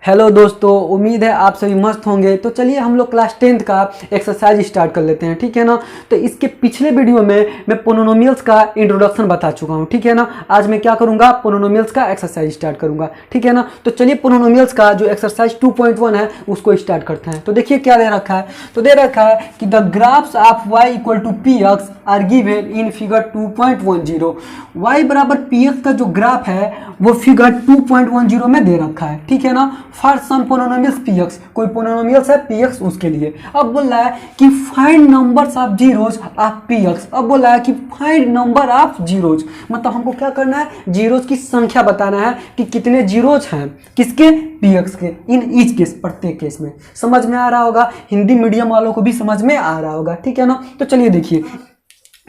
Hello दोस्तों, उम्मीद है आप सभी मस्त होंगे। तो चलिए हम लोग क्लास 10th का एक्सरसाइज स्टार्ट कर लेते हैं, ठीक है ना। तो इसके पिछले वीडियो में मैं पोलिनोमियल्स का इंट्रोडक्शन बता चुका हूं, ठीक है ना। आज मैं क्या करूंगा, पोलिनोमियल्स का एक्सरसाइज स्टार्ट करूंगा, ठीक है ना। तो चलिए पोलिनोमियल्स का जो एक्सरसाइज 2.1 है उसको स्टार्ट करते हैं। तो देखिए क्या दे रखा है, तो दे रखा है कि the graphs of y equal to p x are given in figure 2.10। y बराबर पी एक्स का जो ग्राफ है वो फिगर 2.10 में दे रखा है, ठीक है ना। फॉर सम पोलिनोमियल्स px, कोई पोलिनोमियल्स है px उसके लिए। अब बोल रहा है कि find numbers of zeros of px। अब बोल रहा है कि फाइंड नंबर ऑफ जीरोज, मतलब हमको क्या करना है, जीरोज की संख्या बताना है कि कितने जीरोज हैं किसके, px के, इन ईच केस, प्रत्येक केस में। समझ में आ रहा होगा, हिंदी मीडियम वालों को भी समझ में आ रहा होगा, ठीक है ना। तो चलिए देखिए,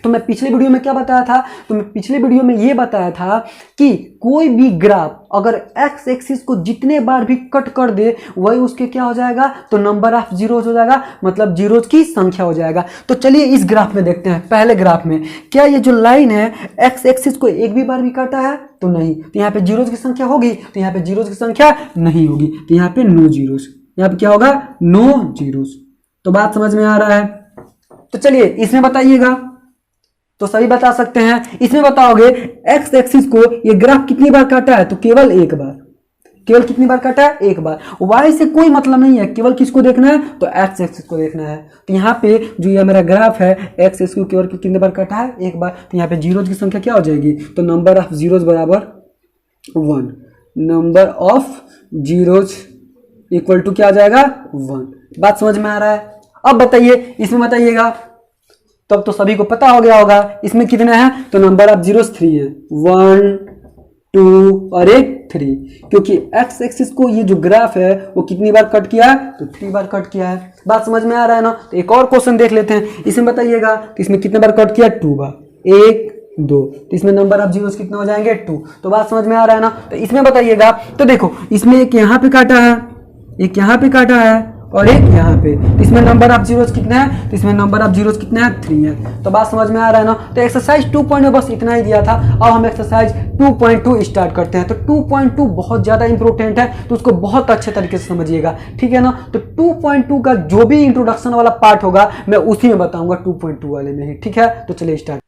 तो मैं पिछले वीडियो में क्या बताया था, तो मैं पिछले वीडियो में ये बताया था कि कोई भी ग्राफ अगर एक्स एक्सिस को जितने बार भी कट कर दे वही उसके क्या हो जाएगा, तो नंबर ऑफ जीरोज हो जाएगा, मतलब जीरोज की संख्या हो जाएगा। तो चलिए इस ग्राफ में देखते हैं। पहले ग्राफ में क्या ये जो लाइन है एक्स एक्सिस को एक भी बार भी काटा है, तो नहीं। तो यहाँ पे जीरोज की संख्या होगी, तो यहाँ पे जीरोज की संख्या नहीं होगी, तो यहाँ पे नो जीरोज, यहाँ पे क्या होगा, नो जीरोज। तो बात समझ में आ रहा है। तो चलिए इसमें बताइएगा, तो सभी बता सकते हैं। इसमें बताओगे एक्स एक्सिस को ये ग्राफ कितनी बार काटा है, तो केवल एक बार। केवल कितनी बार काटा है, एक बार। वाई से कोई मतलब नहीं है, केवल किसको देखना है, तो एक्स एक्सिस को देखना है। तो यहाँ पे जो ये मेरा ग्राफ है एक्स एक्सिस को केवल कितनी बार काटा है, एक बार। तो यहाँ पे जीरोज की संख्या क्या हो जाएगी, तो नंबर ऑफ जीरोज बराबर 1। Number of zeros equal to क्या आ जाएगा, 1। बात समझ में आ रहा है। अब बताइए इसमें बताइएगा, तब तो सभी को पता हो गया होगा इसमें कितने हैं, तो नंबर ऑफ जीरोस 3 है, 1 2 और एक 3। क्योंकि एक्स एक्सिस को ये जो ग्राफ है वो कितनी बार कट किया है, तो 3 बार कट किया है। बात समझ में आ रहा है ना। तो एक और क्वेश्चन देख लेते हैं। इसमें बताइएगा कि इसमें कितने बार कट किया, 2 बार, 1 2। तो इसमें नंबर ऑफ जीरोस कितने हो जाएंगे, 2। तो बात समझ में आ रहा है ना। तो इसमें बताइएगा, तो देखो इसमें एक यहाँ पे काटा है, एक यहाँ पे काटा है और एक यहाँ पे। तो इसमें नंबर ऑफ जीरोस कितने हैं, तो इसमें नंबर ऑफ जीरोस कितने हैं, 3 है। तो बात समझ में आ रहा है ना। तो एक्सरसाइज 2.0 बस इतना ही दिया था। अब हम एक्सरसाइज 2.2 स्टार्ट करते हैं। तो 2.2 बहुत ज़्यादा इंपॉर्टेंट है, तो उसको बहुत अच्छे तरीके से समझिएगा, ठीक है ना। तो 2.2 का जो भी इंट्रोडक्शन वाला पार्ट होगा मैं उसी में बताऊंगा, 2.2 वाले में ही, ठीक है। तो चलिए स्टार्ट।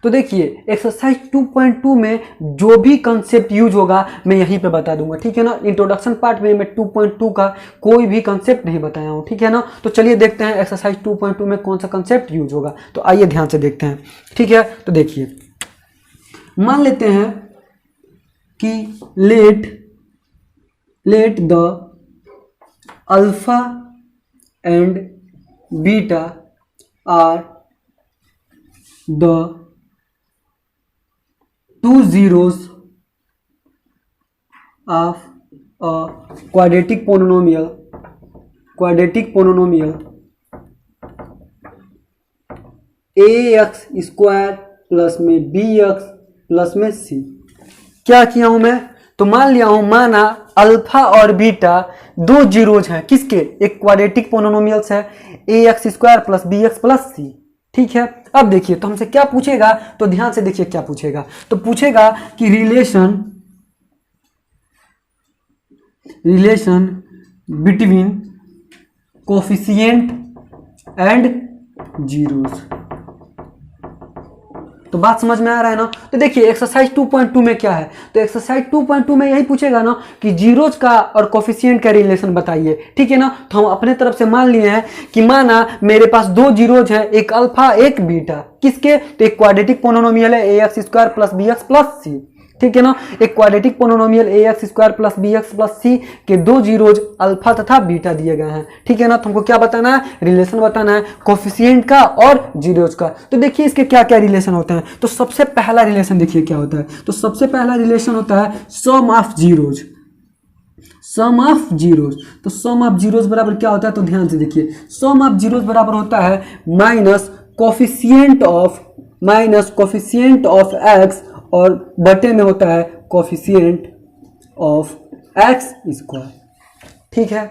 तो देखिए एक्सरसाइज 2.2 में जो भी कंसेप्ट यूज होगा मैं यहीं पे बता दूंगा, ठीक है ना। इंट्रोडक्शन पार्ट में मैं 2.2 का कोई भी कंसेप्ट नहीं बताया हूं, ठीक है ना। तो चलिए देखते हैं एक्सरसाइज 2.2 में कौन सा कंसेप्ट यूज होगा। तो आइए ध्यान से देखते हैं, ठीक है। तो देखिए मान लेते हैं कि let the alpha and beta are the 2 zeros of a quadratic polynomial ax square plus में bx प्लस में c। क्या किया हूं मैं, तो मान लिया हूं, माना अल्फा और बीटा 2 जीरोज हैं किसके, एक क्वाड्रेटिक पोलिनोमियल्स है ax square plus bx plus c, ठीक है। अब देखिए तो हमसे क्या पूछेगा, तो ध्यान से देखिए क्या पूछेगा। तो पूछेगा कि relation between coefficient and zeros. तो बात समझ में आ रहा है ना। तो देखिए एक्सरसाइज 2.2 में क्या है, तो एक्सरसाइज 2.2 में यही पूछेगा ना कि जीरोज का और कोफिशिएंट का रिलेशन बताइए, ठीक है ना। तो हम अपने तरफ से मान लिए हैं कि माना मेरे पास 2 जीरोज है, एक अल्फा एक बीटा, किसके, तो एक क्वाड्रेटिक पोलिनोमियल है ax square plus bx plus c, ठीक है ना। एक quadratic polynomial ax square plus bx plus c के 2 जीरोज अल्फा तथा बीटा दिए गए हैं, ठीक है ना। तो हमको क्या बताना है, रिलेशन बताना है कोफिशिएंट का और जीरोज का। तो देखिए इसके क्या क्या रिलेशन होते हैं। तो सबसे पहला रिलेशन देखिए क्या होता है, तो सबसे पहला रिलेशन होता है sum of zeros, sum of zeros. तो सम ऑफ जीरोज बराबर क्या होता है, तो ध्यान से देखिए, सम ऑफ जीरोज बराबर होता है माइनस कोफिशिएंट ऑफ एक्स और बटे में होता है कोफिशिएंट ऑफ एक्स स्क्वायर, ठीक है।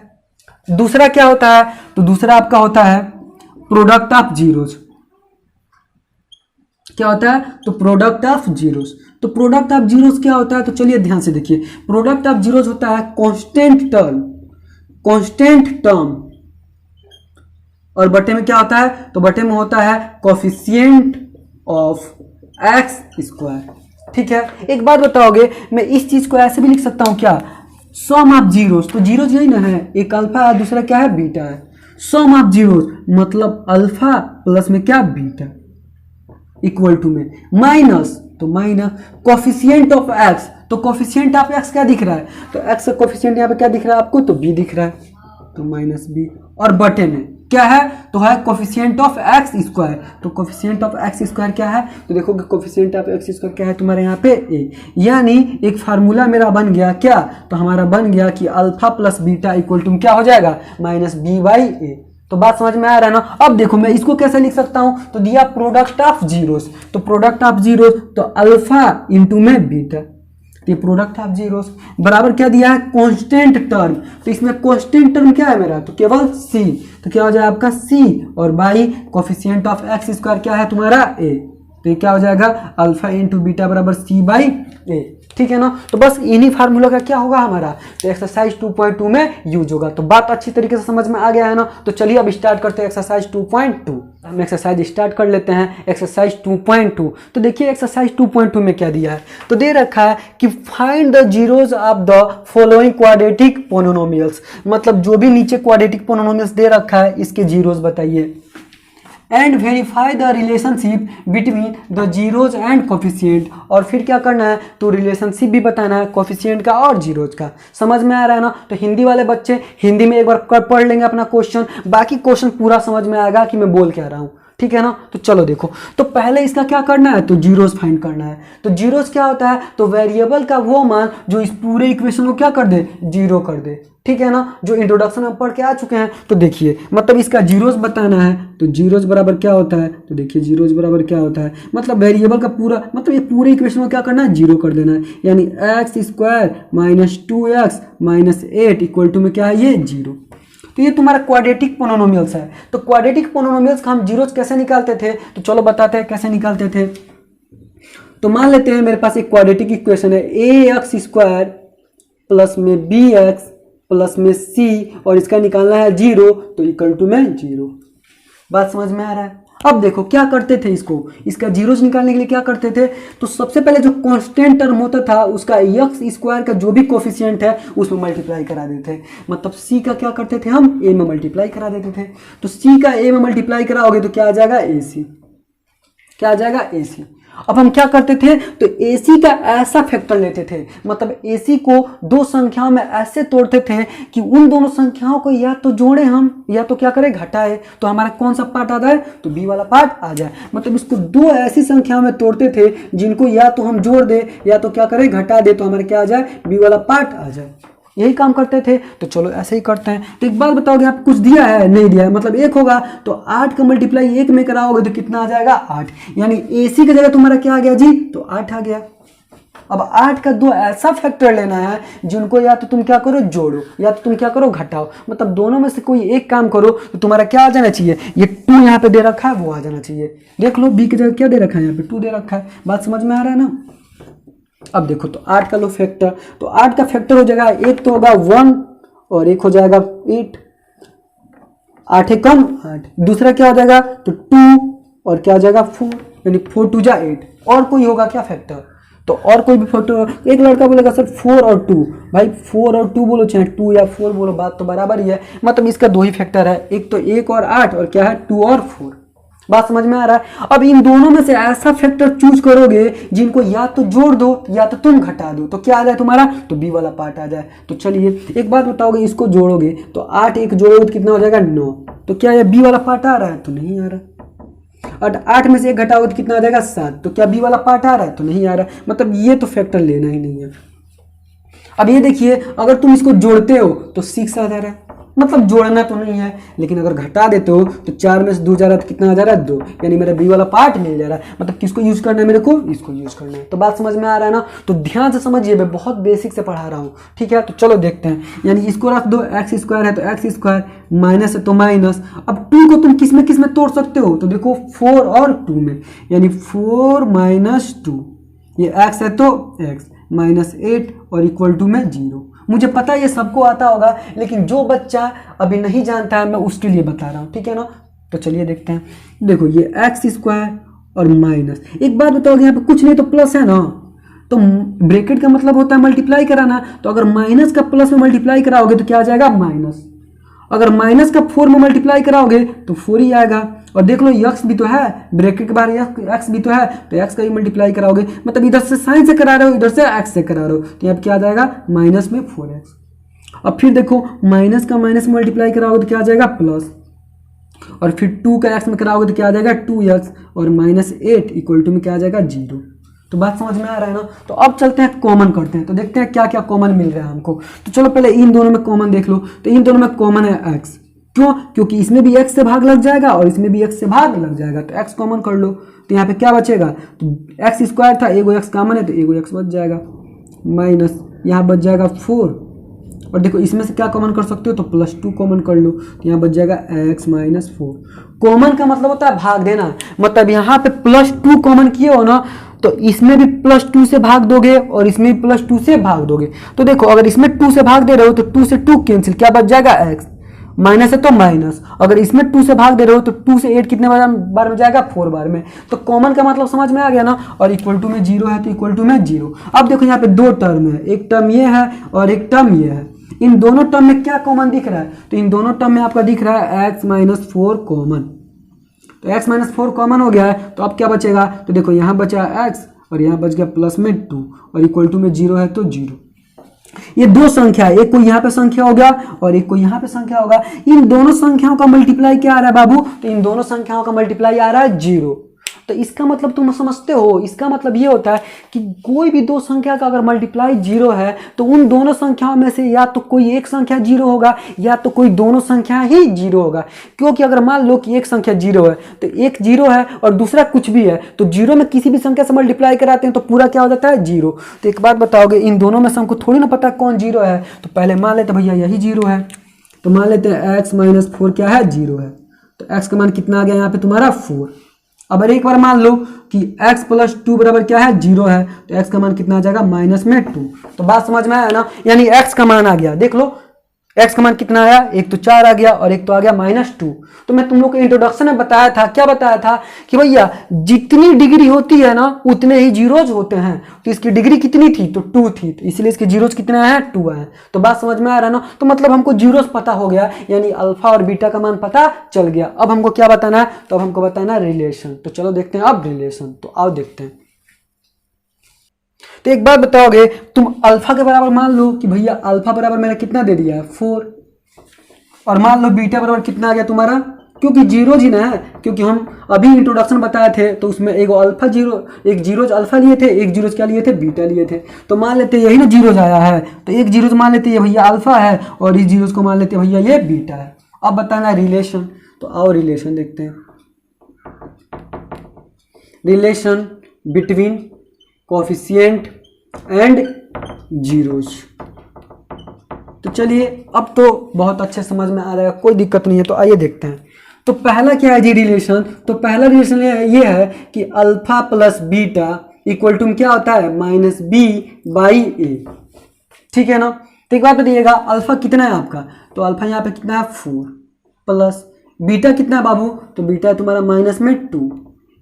दूसरा क्या होता है, तो दूसरा आपका होता है प्रोडक्ट ऑफ जीरोज। क्या होता है, तो प्रोडक्ट ऑफ जीरोस। तो प्रोडक्ट ऑफ जीरोस क्या होता है, तो चलिए ध्यान से देखिए, प्रोडक्ट ऑफ जीरोस होता है कांस्टेंट टर्म, कांस्टेंट टर्म, और बटे में क्या होता है, तो बटे में होता है कोफिशिएंट ऑफ एक्स स्क्वायर। ठीक है, एक बात बताओगे, मैं इस चीज को ऐसे भी लिख सकता हूं क्या, सम ऑफ जीरोस, तो जीरोस यही ना है, एक अल्फा है दूसरा क्या है बीटा है, सम ऑफ जीरोस मतलब अल्फा प्लस में क्या बीटा, इक्वल टू में माइनस, तो माइनस कोफिशिएंट ऑफ एक्स, तो कोफिशिएंट ऑफ एक्स क्या दिख रहा है, तो एक्स का कोफिशिएंट यहाँ पे क्या दिख रहा है आपको, तो बी दिख रहा है, तो माइनस बी, और बटे में क्या है, तो है कोफिशिएंट ऑफ एक्स स्क्वायर, तो कोफिशिएंट ऑफ एक्स स्क्वायर क्या है, तो देखोगे कोफिशिएंट ऑफ एक्स स्क्वायर क्या है तुम्हारे यहाँ पे ए, यानी एक फार्मूला मेरा बन गया क्या, तो हमारा बन गया कि alpha plus beta equal to क्या हो जाएगा, माइनस बी बाई ए। तो बात समझ में आ रहा है ना। अब देखो मैं इसको कैसे लिख सकता हूं, तो दिया प्रोडक्ट ऑफ जीरोस, तो प्रोडक्ट ऑफ जीरोस तो अल्फा इंटू में बीटा, ये प्रोडक्ट ऑफ जीरोस बराबर क्या दिया है, कांस्टेंट टर्म, तो इसमें कांस्टेंट टर्म क्या है मेरा, तो केवल सी, तो क्या हो जाएगा आपका सी, और by coefficient of x square क्या है तुम्हारा ए, तो ये क्या हो जाएगा अल्फा इंटू बीटा बराबर सी बाई ए। ठीक है ना, तो बस इन्हीं फार्मूला का क्या होगा हमारा, तो एक्सरसाइज 2.2 में यूज होगा। तो बात अच्छी तरीके से समझ में आ गया है ना। तो चलिए अब स्टार्ट करते हैं एक्सरसाइज 2.2। हम एक्सरसाइज स्टार्ट कर लेते हैं एक्सरसाइज 2.2। तो देखिए एक्सरसाइज 2.2 में क्या दिया है, तो दे रखा है कि find the zeros of the following quadratic polynomials, मतलब जो भी नीचे क्वाड्रेटिक पोलिनोमियल्स दे रखा है इसके जीरोज बताइए, and verify the relationship between the zeros and coefficient, और फिर क्या करना है, तो रिलेशनशिप भी बताना है कोफिशिएंट का और जीरोज का। समझ में आ रहा है ना। तो हिंदी वाले बच्चे हिंदी में एक बार पढ़ लेंगे अपना क्वेश्चन, बाकी क्वेश्चन पूरा समझ में आएगा कि मैं बोल क्या रहा हूँ। ठीक है ना। तो चलो देखो, तो पहले इसका क्या करना है, तो जीरोस फाइंड करना है। तो जीरोस क्या होता है, तो वेरिएबल का वो मान जो इस पूरे इक्वेशन को क्या कर दे, जीरो कर दे। ठीक है ना, जो इंट्रोडक्शन में पढ़ के आ चुके हैं। तो देखिए मतलब इसका जीरोस बताना है, तो जीरोस बराबर क्या होता है, तो देखिए जीरोस बराबर क्या होता है, मतलब वेरिएबल का पूरा, मतलब ये पूरे इक्वेशन को क्या करना है, जीरो कर देना है, यानी x square minus 2x minus 8 equal to में क्या है, ये जीरो। तो ये तुम्हारा क्वाड्रेटिक पोलिनोमियल्स है। तो क्वाड्रेटिक पोलिनोमियल्स का हम जीरोस कैसे निकालते थे, तो चलो बताते हैं कैसे निकालते थे। तो मान लेते हैं मेरे पास एक क्वाड्रेटिक इक्वेशन है, ए एक्स स्क्वायर प्लस में बी एक्स प्लस में सी, और इसका निकालना है जीरो, तो इक्वल टू में जीरो। बात समझ में आ रहा है। अब देखो क्या करते थे, इसका जीरोस निकालने के लिए क्या करते थे, तो सबसे पहले जो कांस्टेंट टर्म होता था उसका एक्स स्क्वायर का जो भी कोफिशिएंट है उसमें मल्टीप्लाई करा देते थे। मतलब सी का क्या करते थे हम, ए में मल्टीप्लाई करा देते थे। तो सी का ए में मल्टीप्लाई कराओगे तो क्या आ जाएगा, ए सी, क्या आ जाएगा, ए सी। अब हम क्या करते थे, तो AC का ऐसा फैक्टर लेते थे, मतलब AC को दो संख्याओं में ऐसे तोड़ते थे कि उन दोनों संख्याओं को या तो जोड़े हम या तो क्या करें, घटाए, तो हमारा कौन सा पार्ट आता है, तो B वाला पार्ट आ जाए। मतलब इसको दो ऐसी संख्याओं में तोड़ते थे जिनको या तो हम जोड़ दे या तो क्या करें, घटा दे, तो हमारे क्या आ जाए, B वाला पार्ट आ जाए। यही काम करते थे। तो चलो ऐसे ही करते हैं। तो एक बात बताओगे, आप कुछ दिया है, नहीं दिया है, मतलब एक होगा, तो 8 का मल्टीप्लाई 1 में कराओगे तो कितना आ जाएगा, 8, यानी AC की जगह तुम्हारा क्या आ गया जी, तो 8 आ गया। अब 8 का दो ऐसा फैक्टर लेना है जिनको या तो तुम क्या करो, जोड़ो, या तो तुम क्या करो, घटाओ, मतलब दोनों में से कोई एक काम करो तो तुम्हारा क्या आ जाना चाहिए, ये 2 यहाँ पे दे रखा है वो आ जाना चाहिए। देख लो B की जगह क्या दे रखा है, यहाँ पे 2 दे रखा है। बात समझ में आ रहा है ना। अब देखो, तो 8 का लो फैक्टर, तो 8 का फैक्टर हो जाएगा, एक तो होगा 1 और एक हो जाएगा 8, 8 एक कम 8, दूसरा क्या हो जाएगा, तो 2 और क्या हो जाएगा 4, यानी 4 2 जा 8। और कोई होगा क्या फैक्टर, तो और कोई भी फैक्टर, एक लड़का बोलेगा सर 4 और 2, भाई 4 और 2 बोलो चाहे 2 या 4 बोलो, बात तो बराबर ही है। मतलब इसका दो ही फैक्टर है, एक तो 1 और 8 और क्या है 2 और 4। बात समझ में आ रहा है। अब इन दोनों में से ऐसा फैक्टर चूज करोगे जिनको या तो जोड़ दो या तो तुम घटा दो, तो क्या आ जाए तुम्हारा, तो बी वाला पार्ट आ जाए। तो चलिए एक बात बताओगे, इसको जोड़ोगे तो 8 एक जोड़ोगे तो कितना हो जाएगा, 9, तो क्या ये बी वाला पार्ट आ रहा है, तो नहीं आ रहा। और 8 में से एक घटाओगे तो कितना आ जाएगा, 7, तो क्या बी वाला पार्ट आ रहा है, तो नहीं आ रहा। मतलब ये तो फैक्टर लेना ही नहीं है। अब ये देखिए, अगर तुम इसको जोड़ते हो तो 6 आ जा रहा है, मतलब जोड़ना तो नहीं है, लेकिन अगर घटा देते हो तो 4 में से 2 जा रहा है तो कितना आ जा रहा है, 2, यानी मेरा बी वाला पार्ट मिल जा रहा है। मतलब किसको यूज करना है, मेरे को इसको यूज करना है। तो बात समझ में आ रहा है ना। तो ध्यान से समझिए, मैं बहुत बेसिक से पढ़ा रहा हूँ, ठीक है। तो चलो देखते हैं, यानी इसको रख दो, एक्स स्क्वायर है तो एक्स स्क्वायर, माइनस है तो माइनस। अब 2 को तुम किस में तोड़ सकते हो, तो देखो 4 और 2 में, यानी 4 माइनस 2, ये एक्स है तो एक्स, माइनस 8 और इक्वल टू में 0। मुझे पता है ये सबको आता होगा, लेकिन जो बच्चा अभी नहीं जानता है मैं उसके लिए बता रहा हूँ, ठीक है ना। तो चलिए देखते हैं। देखो ये एक्स स्क्वायर और माइनस, एक बात बताओगे यहाँ पे कुछ नहीं तो प्लस है ना, तो ब्रैकेट का मतलब होता है मल्टीप्लाई कराना। तो अगर माइनस का प्लस में मल्टीप्लाई कराओगे तो क्या आ जाएगा माइनस, अगर माइनस का 4 में मल्टीप्लाई कराओगे तो 4 ही आएगा। और देख लो यक्स भी तो है, ब्रैकेट के बाहर एक्स भी तो है, तो एक्स का ही मल्टीप्लाई कराओगे, मतलब इधर से साइन से करा रहे हो, इधर से एक्स से करा रहे हो, तो यहाँ क्या आ जाएगा माइनस में 4x। अब फिर देखो माइनस का माइनस में मल्टीप्लाई कराओगे तो क्या आ जाएगा प्लस, और फिर 2 का एक्स में कराओगे तो क्या आ जाएगा 2x, और -8 इक्वल टू में क्या आ जाएगा 0। तो बात समझ में आ रहा है ना। तो अब चलते हैं कॉमन करते हैं, तो देखते हैं क्या क्या कॉमन मिल रहा है हमको। तो चलो पहले इन दोनों में कॉमन देख लो। तो इन दोनों में कॉमन है x, क्यों, क्योंकि इसमें भी x से भाग लग जाएगा और इसमें भी x से भाग लग जाएगा, तो x कॉमन कर लो। तो यहाँ पे क्या बचेगा, तो एक्स स्क्वायर था, एगो x कॉमन है तो एगो x बच जाएगा, माइनस यहाँ बच जाएगा 4, और देखो इसमें से क्या कॉमन कर सकते हो, तो +2 कॉमन कर लो, तो यहाँ बच जाएगा x - 4। कॉमन का मतलब होता है भाग देना, मतलब यहाँ पे +2 कॉमन किए हो ना, तो इसमें भी +2 से भाग दोगे और इसमें भी +2 से भाग दोगे। तो देखो अगर इसमें 2 से भाग दे रहे हो तो 2 से 2 कैंसिल, क्या बच जाएगा x, माइनस है तो माइनस। अगर इसमें 2 से भाग दे रहे हो तो 2 से 8 कितने बार में जाएगा 4 बार में। तो कॉमन का मतलब समझ में आ गया ना, और इक्वल टू में 0 है तो इक्वल टू में 0। अब देखो यहाँ पे 2 टर्म है, एक टर्म ये है और एक टर्म ये है, इन दोनों टर्म में क्या कॉमन दिख रहा है, तो इन दोनों टर्म में आपका दिख रहा है x - 4 कॉमन। तो x - 4 कॉमन हो गया है, तो अब क्या बचेगा, तो देखो यहाँ बचा x और यहाँ बच गया प्लस में 2, और इक्वल टू में 0 है तो 0। ये दो संख्या है, एक को यहाँ पे संख्या हो गया और एक को यहाँ पे संख्या होगा। इन दोनों संख्याओं का मल्टीप्लाई क्या आ रहा है बाबू, तो इन दोनों संख्याओं का मल्टीप्लाई आ रहा है 0। तो इसका मतलब तुम समझते हो, इसका मतलब ये होता है कि कोई भी दो संख्या का अगर मल्टीप्लाई 0 है तो उन दोनों संख्याओं में से या तो कोई एक संख्या 0 होगा या तो कोई दोनों संख्या ही 0 होगा। क्योंकि अगर मान लो कि एक संख्या 0 है तो एक 0 है और दूसरा कुछ भी है, तो 0 में किसी भी संख्या से मल्टीप्लाई कराते हैं तो पूरा क्या हो जाता है 0। तो एक बात बताओगे, इन दोनों में से हमको थोड़ी ना पता कौन 0 है, तो पहले मान लेते भैया यही 0 है, तो मान लेते हैं x - 4 क्या है 0 है। तो x का मान कितना आ गया यहाँ पे तुम्हारा 4। अब एक बार मान लो कि x + 2 बराबर क्या है 0 है, तो x का मान कितना आ जाएगा -2। तो बात समझ में आया ना, यानी x का मान आ गया, देख लो x का मान कितना आया, एक तो 4 आ गया और एक तो आ गया -2। तो मैं तुम लोग को इंट्रोडक्शन में बताया था, क्या बताया था कि भैया जितनी डिग्री होती है ना उतने ही जीरोज होते हैं। तो इसकी डिग्री कितनी थी, तो 2 थी, तो इसलिए इसके जीरोज कितने आए हैं 2 आए। तो बात समझ में आ रहा है ना, तो मतलब हमको जीरोज पता हो गया, यानी अल्फा और बीटा का मान पता चल गया। अब हमको क्या बताना है, तो अब हमको बताना है रिलेशन। तो चलो देखते हैं अब रिलेशन, तो आओ देखते हैं। तो एक बात बताओगे, तुम अल्फा के बराबर मान लो कि भैया अल्फा बराबर मेरा कितना दे दिया है 4, और मान लो बीटा बराबर कितना आ गया तुम्हारा, क्योंकि जीरो जी ना है, क्योंकि हम अभी इंट्रोडक्शन बताए थे तो उसमें एक अल्फा जीरो, एक जीरोज अल्फा लिए थे, एक जीरोज क्या लिए थे बीटा लिए थे। तो मान लेते यही ना जीरोज आया है, तो एक जीरोज मान लेते ये भैया अल्फा है और इस जीरोज को मान लेते भैया ये बीटा है। अब बताना रिलेशन, तो आओ रिलेशन देखते हैं। Relation between coefficient and zeros. तो चलिए अब तो बहुत अच्छे समझ में आ रहा है, कोई दिक्कत नहीं है। तो आइए देखते हैं। तो पहला क्या है जी रिलेशन, तो पहला रिलेशन ये है कि alpha plus beta equal to क्या होता है -b/a, ठीक है ना। तो एक बात बताइएगा, अल्फा कितना है आपका, तो अल्फा यहाँ पे कितना है 4, प्लस बीटा कितना है बाबू, तो बीटा है तुम्हारा -2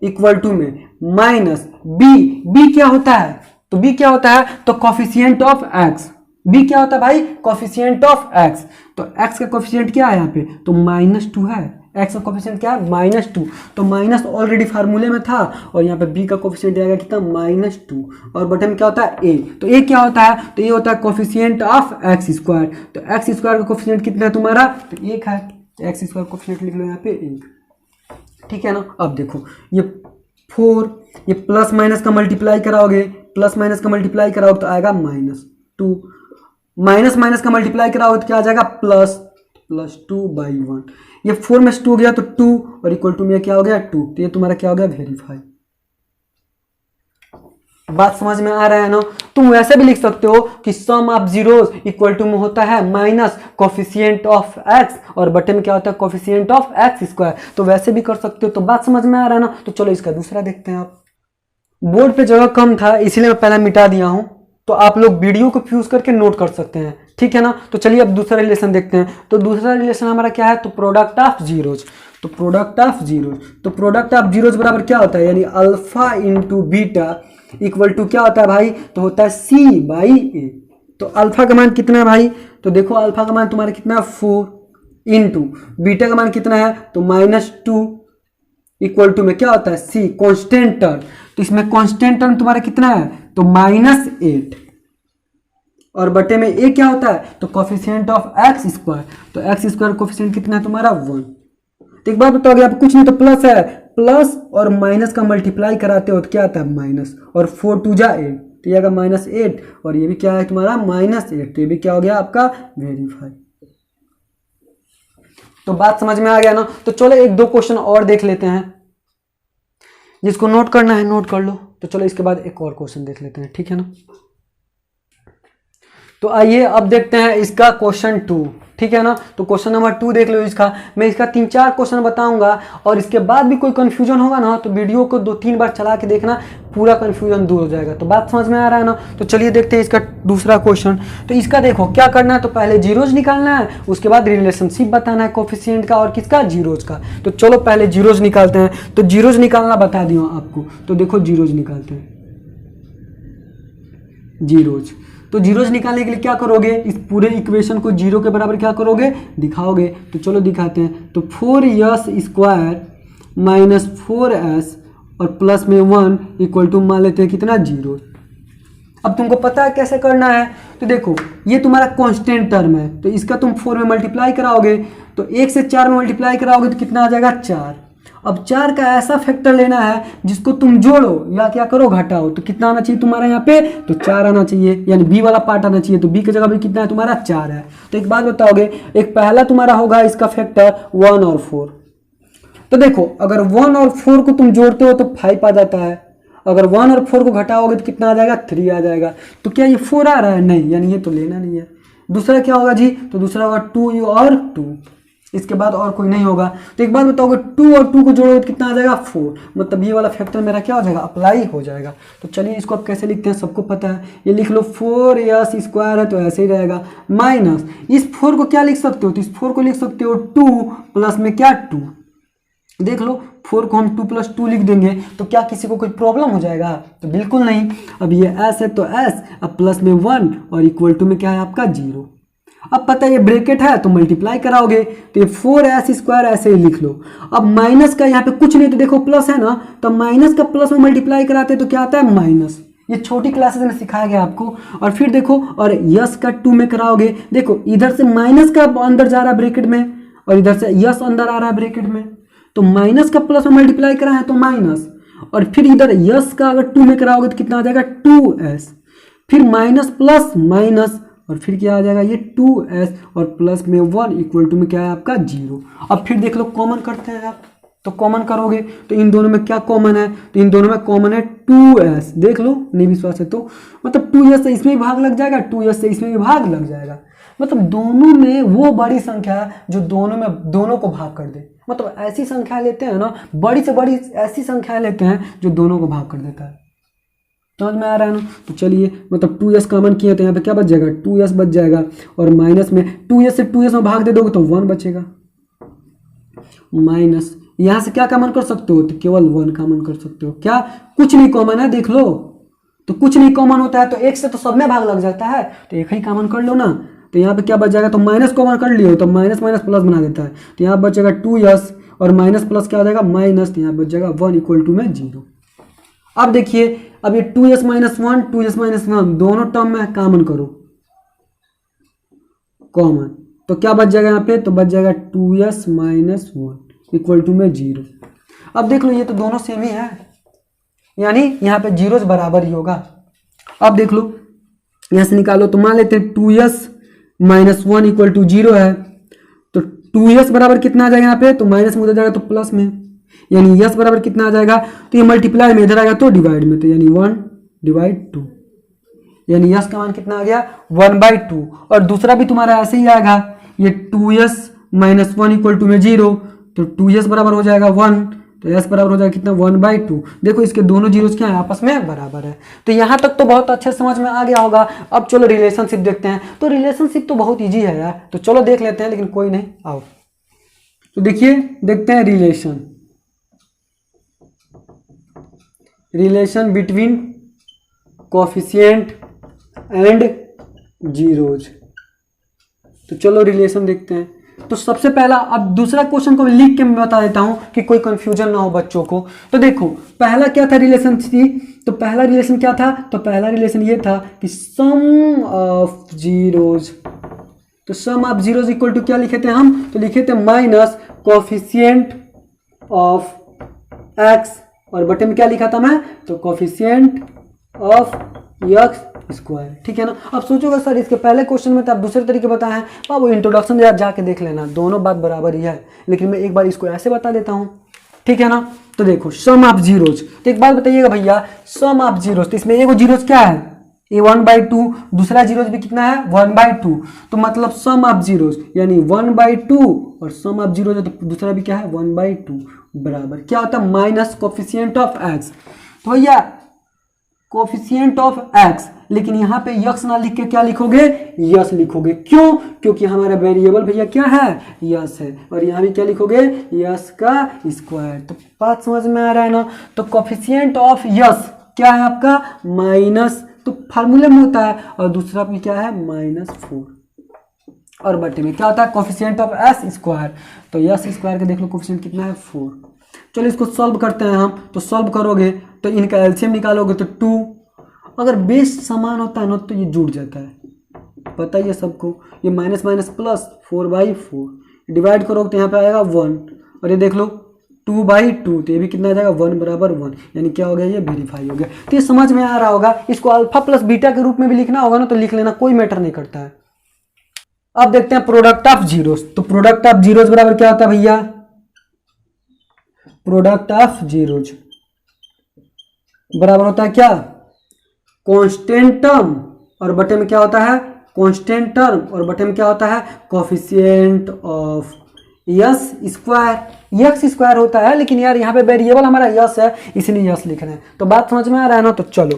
इक्वल टू में माइनस बी क्या होता है, तो बी क्या होता है, तो कोफिशिएंट ऑफ x। बी क्या होता है भाई, कोफिशिएंट ऑफ x। तो x का कोफिशिएंट क्या है यहाँ पे, तो -2 है। x का कोफिशिएंट क्या है -2, तो माइनस ऑलरेडी फार्मूले में था, और यहाँ पे b का कोफिशिएंट आएगा कितना -2, और बटन में क्या होता है a। तो a क्या होता है, तो ये होता है कोफिशिएंट ऑफ x स्क्वायर। तो x स्क्वायर का कोफिशिएंट कितना है तुम्हारा, तो 1 है, x स्क्वायर कोफिशिएंट लिख लो यहाँ पे 1, ठीक है ना। अब देखो ये 4, ये प्लस माइनस का मल्टीप्लाई कराओगे, प्लस माइनस का मल्टीप्लाई कराओगे तो आएगा -2, माइनस माइनस का मल्टीप्लाई कराओगे तो क्या आ जाएगा +2/1। ये 4 में से 2 गया तो 2, और इक्वल टू में क्या हो गया 2, तो ये तुम्हारा क्या हो गया वेरीफाई। बात समझ में आ रहा है ना। तुम वैसे भी लिख सकते हो कि सम ऑफ जीरोस इक्वल टू में होता है माइनस कोफिशिएंट ऑफ x, और बटे में क्या होता है कोफिशिएंट ऑफ x स्क्वायर। तो वैसे भी कर सकते हो। तो बात समझ में आ रहा है ना। तो चलो इसका दूसरा देखते हैं। आप बोर्ड पे जगह कम था इसलिए मैं पहले मिटा दिया हूं, तो आप लोग वीडियो को फ्यूज करके नोट कर सकते हैं, ठीक है ना। तो चलिए अब दूसरा रिलेशन देखते हैं। तो दूसरा रिलेशन हमारा क्या है, तो प्रोडक्ट ऑफ जीरोज। तो प्रोडक्ट ऑफ जीरोज, तो प्रोडक्ट ऑफ जीरोज बराबर क्या होता है, यानी alpha into beta equal to क्या होता है भाई, तो होता है सी बाई ए। तो अल्फा का मान कितना है भाई, तो देखो अल्फा का मान तुम्हारा कितना है 4 इंटू बीटा का मान कितना है, तो -2 इक्वल टू में क्या होता है सी कांस्टेंट टर्म। तो इसमें कांस्टेंट टर्म तुम्हारा कितना है, तो -8 और बटे में ए क्या होता है, तो कोफिशिएंट ऑफ एक्स स्क्वायर। तो एक्स स्क्वायर कोफिशिएंट कितना है तुम्हारा 1। तो एक बात बताओगे आप, कुछ नहीं तो प्लस है, प्लस और माइनस का मल्टीप्लाई कराते हो तो क्या आता है माइनस, और 4 2 जा 8, तो ये आएगा -8 और ये भी क्या है तुम्हारा -8। तो ये भी क्या हो गया आपका वेरीफाई। तो बात समझ में आ गया ना। तो चलो एक दो क्वेश्चन और देख लेते हैं, जिसको नोट करना है नोट कर लो। तो चलो इसके बाद एक और क्वेश्चन देख लेते हैं, ठीक है ना। तो आइए अब देखते हैं इसका क्वेश्चन 2, ठीक है ना। तो क्वेश्चन नंबर 2 देख लो इसका। मैं इसका 3-4 क्वेश्चन बताऊंगा और इसके बाद भी कोई कंफ्यूजन होगा ना तो वीडियो को 2-3 बार चला के देखना, पूरा कंफ्यूजन दूर हो जाएगा। तो बात समझ में आ रहा है ना। तो चलिए देखते हैं इसका दूसरा क्वेश्चन। तो इसका देखो क्या करना है, तो पहले जीरोज निकालना है, उसके बाद रिलेशनशिप बताना है कोफिशिएंट का और किसका, जीरोज का। तो चलो पहले जीरोज निकालते हैं। तो जीरोज निकालना बता दिया आपको। तो देखो जीरोज निकालते हैं, जीरोज। तो जीरोज निकालने के लिए क्या करोगे, इस पूरे इक्वेशन को जीरो के बराबर क्या करोगे, दिखाओगे। तो चलो दिखाते हैं। तो 4s स्क्वायर माइनस 4s और प्लस में 1 इक्वल टू मान लेते हैं कितना, 0। अब तुमको पता है कैसे करना है। तो देखो ये तुम्हारा कांस्टेंट टर्म है, तो इसका तुम 4 में मल्टीप्लाई कराओगे, तो 1 से 4 में मल्टीप्लाई कराओगे तो कितना आ जाएगा 4। अब 4 का ऐसा फैक्टर लेना है जिसको तुम जोड़ो या क्या करो, घटाओ। तो कितना आना चाहिए तुम्हारा यहाँ पे, तो 4 आना चाहिए, यानी बी वाला पार्ट आना चाहिए। तो बी की जगह भी कितना है तुम्हारा 4 है। तो एक बात बताओगे, एक पहला तुम्हारा होगा इसका फैक्टर 1 और 4। तो देखो अगर 1 और 4 को तुम जोड़ते हो तो 5 आ जाता है, अगर 1 और 4 को घटाओगे तो कितना आ जाएगा, 3 आ जाएगा। तो क्या ये 4 आ रहा है, नहीं, यानी ये तो लेना नहीं है। दूसरा क्या होगा जी, तो दूसरा होगा 2 और 2, इसके बाद और कोई नहीं होगा। तो एक बात बताओगे 2 और 2 को जोड़ोगे तो कितना आ जाएगा 4, मतलब ये वाला फैक्टर मेरा क्या हो जाएगा, अप्लाई हो जाएगा। तो चलिए इसको अब कैसे लिखते हैं सबको पता है, ये लिख लो 4s स्क्वायर है तो ऐसे ही रहेगा, माइनस इस 4 को क्या लिख सकते हो, तो इस 4 को लिख सकते हो 2 प्लस में क्या 2। देख लो 4 को हम 2 + 2 लिख देंगे तो क्या किसी को कोई प्रॉब्लम हो जाएगा, तो बिल्कुल नहीं। अब ये s है तो s, अब प्लस में 1 और इक्वल टू में क्या है आपका 0। अब पता है ये ब्रैकेट है तो मल्टीप्लाई कराओगे तो ये 4s स्क्वायर ऐसे ही लिख लो। अब माइनस का यहाँ पे कुछ नहीं, तो देखो प्लस है ना, तो माइनस का प्लस में मल्टीप्लाई कराते तो क्या आता है माइनस। ये छोटी क्लासेस में सिखाया गया आपको। और फिर देखो और यस का 2 में कराओगे, देखो इधर से माइनस का अंदर जा रहा है ब्रैकेट में और इधर से यस अंदर आ रहा है ब्रैकेट में, तो माइनस का प्लस में मल्टीप्लाई करा है तो माइनस, और फिर इधर यस का अगर 2 में कराओगे तो कितना आ जाएगा 2s, फिर माइनस प्लस माइनस और फिर क्या आ जाएगा ये 2s और प्लस में 1 इक्वल टू में क्या है आपका 0। अब फिर देख लो कॉमन करते हैं आप, तो कॉमन करोगे तो इन दोनों में क्या कॉमन है, तो इन दोनों में कॉमन है 2s। देख लो नहीं विश्वास है तो, मतलब 2s से इसमें भी भाग लग जाएगा, 2s से इसमें भी भाग लग जाएगा, मतलब दोनों में वो बड़ी संख्या है जो दोनों को भाग कर दे। मतलब ऐसी संख्या लेते हैं ना, बड़ी से बड़ी ऐसी संख्या लेते हैं जो दोनों को भाग कर देता है। समझ में आ रहा है ना। तो चलिए मतलब 2s कॉमन किया तो यहाँ पे क्या बच जाएगा 2s बच जाएगा, और माइनस में 2s से 2s में भाग दे दोगे तो 1 बचेगा, माइनस यहाँ से क्या कॉमन कर सकते हो, तो केवल 1 कॉमन कर सकते हो। क्या कुछ नहीं कॉमन है, देख लो तो कुछ नहीं कॉमन होता है तो एक से तो सब में भाग लग जाता है, तो एक ही कॉमन कर लो ना। तो यहाँ पे क्या बच जाएगा, तो माइनस कॉमन कर लियो तो माइनस माइनस प्लस बना देता है, तो यहाँ बचेगा 2s और माइनस प्लस क्या हो जाएगा माइनस, तो यहाँ बच जाएगा 1 इक्वल टू में 0। अब देखिए अब ये 2s माइनस 1 2s माइनस 1 दोनों टर्म में कॉमन करो, कॉमन, तो क्या बच जाएगा यहाँ पे, तो बच जाएगा 2s माइनस 1 इक्वल टू में 0। अब देख लो ये तो दोनों सेम ही है, यानी यहाँ पे जीरोस बराबर ही होगा। अब देख लो यहाँ से निकालो, तो मान लेते हैं 2s माइनस 1 इक्वल टू 0 है, तो 2s बराबर कितना आ जाएगा यहाँ पे, तो माइनस में उधर जाएगा तो प्लस में, यानी यस बराबर कितना आ जाएगा, तो ये मल्टीप्लाई में इधर आएगा तो डिवाइड में, तो यानी 1/2, यानी यस का मान कितना आ गया 1/2। और दूसरा भी तुम्हारा ऐसे ही आएगा, ये 2s माइनस 1 इक्वल टू में 0, तो 2s बराबर हो जाएगा 1, तो s बराबर हो जाएगा कितना 1/2। देखो इसके दोनों जीरोस क्या है आपस में बराबर है। तो यहाँ तक तो बहुत अच्छे समझ में आ गया होगा। अब चलो रिलेशनशिप देखते हैं। तो रिलेशनशिप तो बहुत ईजी है यार, तो चलो देख लेते हैं, लेकिन कोई नहीं, आओ तो देखिए देखते हैं relation between coefficient and zeros. तो चलो रिलेशन देखते हैं। तो सबसे पहला, अब दूसरा क्वेश्चन को लिख के मैं बता देता हूं कि कोई कंफ्यूजन ना हो बच्चों को। तो देखो पहला क्या था रिलेशन थी, तो पहला रिलेशन क्या था, तो पहला रिलेशन ये था कि सम ऑफ जीरोज। तो sum of zeros equal to क्या लिखे थे हम, तो लिखे थे माइनस कोफिशिएंट ऑफ एक्स, और बटे में क्या लिखा था मैं, तो कोफिशिएंट ऑफ एक्स स्क्वायर। ठीक है ना। अब सोचोगे सर इसके पहले क्वेश्चन में तो आप दूसरे तरीके बताए हैं, अब वो इंट्रोडक्शन जाके देख लेना, दोनों बात बराबर ही है, लेकिन मैं एक बार इसको ऐसे बता देता हूं। ठीक है ना। तो देखो सम ऑफ जीरोज, तो एक बात बताइएगा भैया, सम ऑफ जीरोज, तो इसमें एगो जीरोज क्या है, ये 1/2, दूसरा जीरोज भी कितना है 1/2, तो मतलब सम ऑफ जीरोज यानी 1/2, और सम ऑफ जीरोज है तो दूसरा भी क्या है 1/2, बराबर क्या होता है माइनस कोफिशिएंट ऑफ एक्स। तो भैया कोफिशिएंट ऑफ एक्स, लेकिन यहाँ पे यक्स ना लिख के क्या लिखोगे, यस लिखोगे। क्यों, क्योंकि हमारा वेरिएबल भैया क्या है, यस है, और यहाँ भी क्या लिखोगे, यस का स्क्वायर। तो बात समझ में आ रहा है ना। तो कोफिशिएंट ऑफ यस क्या है आपका माइनस, तो फार्मूले में होता है, और दूसरा भी क्या है -4, और बटे में क्या होता है कोफिशिएंट ऑफ एस स्क्वायर। तो एस स्क्वायर का देख लो कोफिशिएंट कितना है 4। चलो इसको सॉल्व करते हैं हम। तो सॉल्व करोगे तो इनका एलसीएम निकालोगे तो 2, अगर बेस समान होता है ना तो ये जुड़ जाता है, पता ही है सबको। ये माइनस माइनस प्लस 4/4, डिवाइड करोगे तो यहाँ पे आएगा 1, और ये देख लो 2/2, तो ये भी कितना आ जाएगा 1 बराबर 1, यानी क्या हो गया, ये वेरीफाई हो गया। तो ये समझ में आ रहा होगा। इसको अल्फा प्लस बीटा के रूप में भी लिखना होगा ना तो लिख लेना, कोई मैटर नहीं करता है। अब देखते हैं प्रोडक्ट ऑफ जीरोस। तो प्रोडक्ट ऑफ जीरोस बराबर क्या होता है भैया, प्रोडक्ट ऑफ जीरोज बराबर होता है क्या, कांस्टेंट टर्म, और बटे में क्या होता है कांस्टेंट टर्म, और बटे में क्या होता है coefficient of yes square. Yes square होता है, लेकिन यार यहाँ पे वेरिएबल हमारा यस है, इसलिए यस लिख रहे हैं। तो बात समझ में आ रहा है ना। तो चलो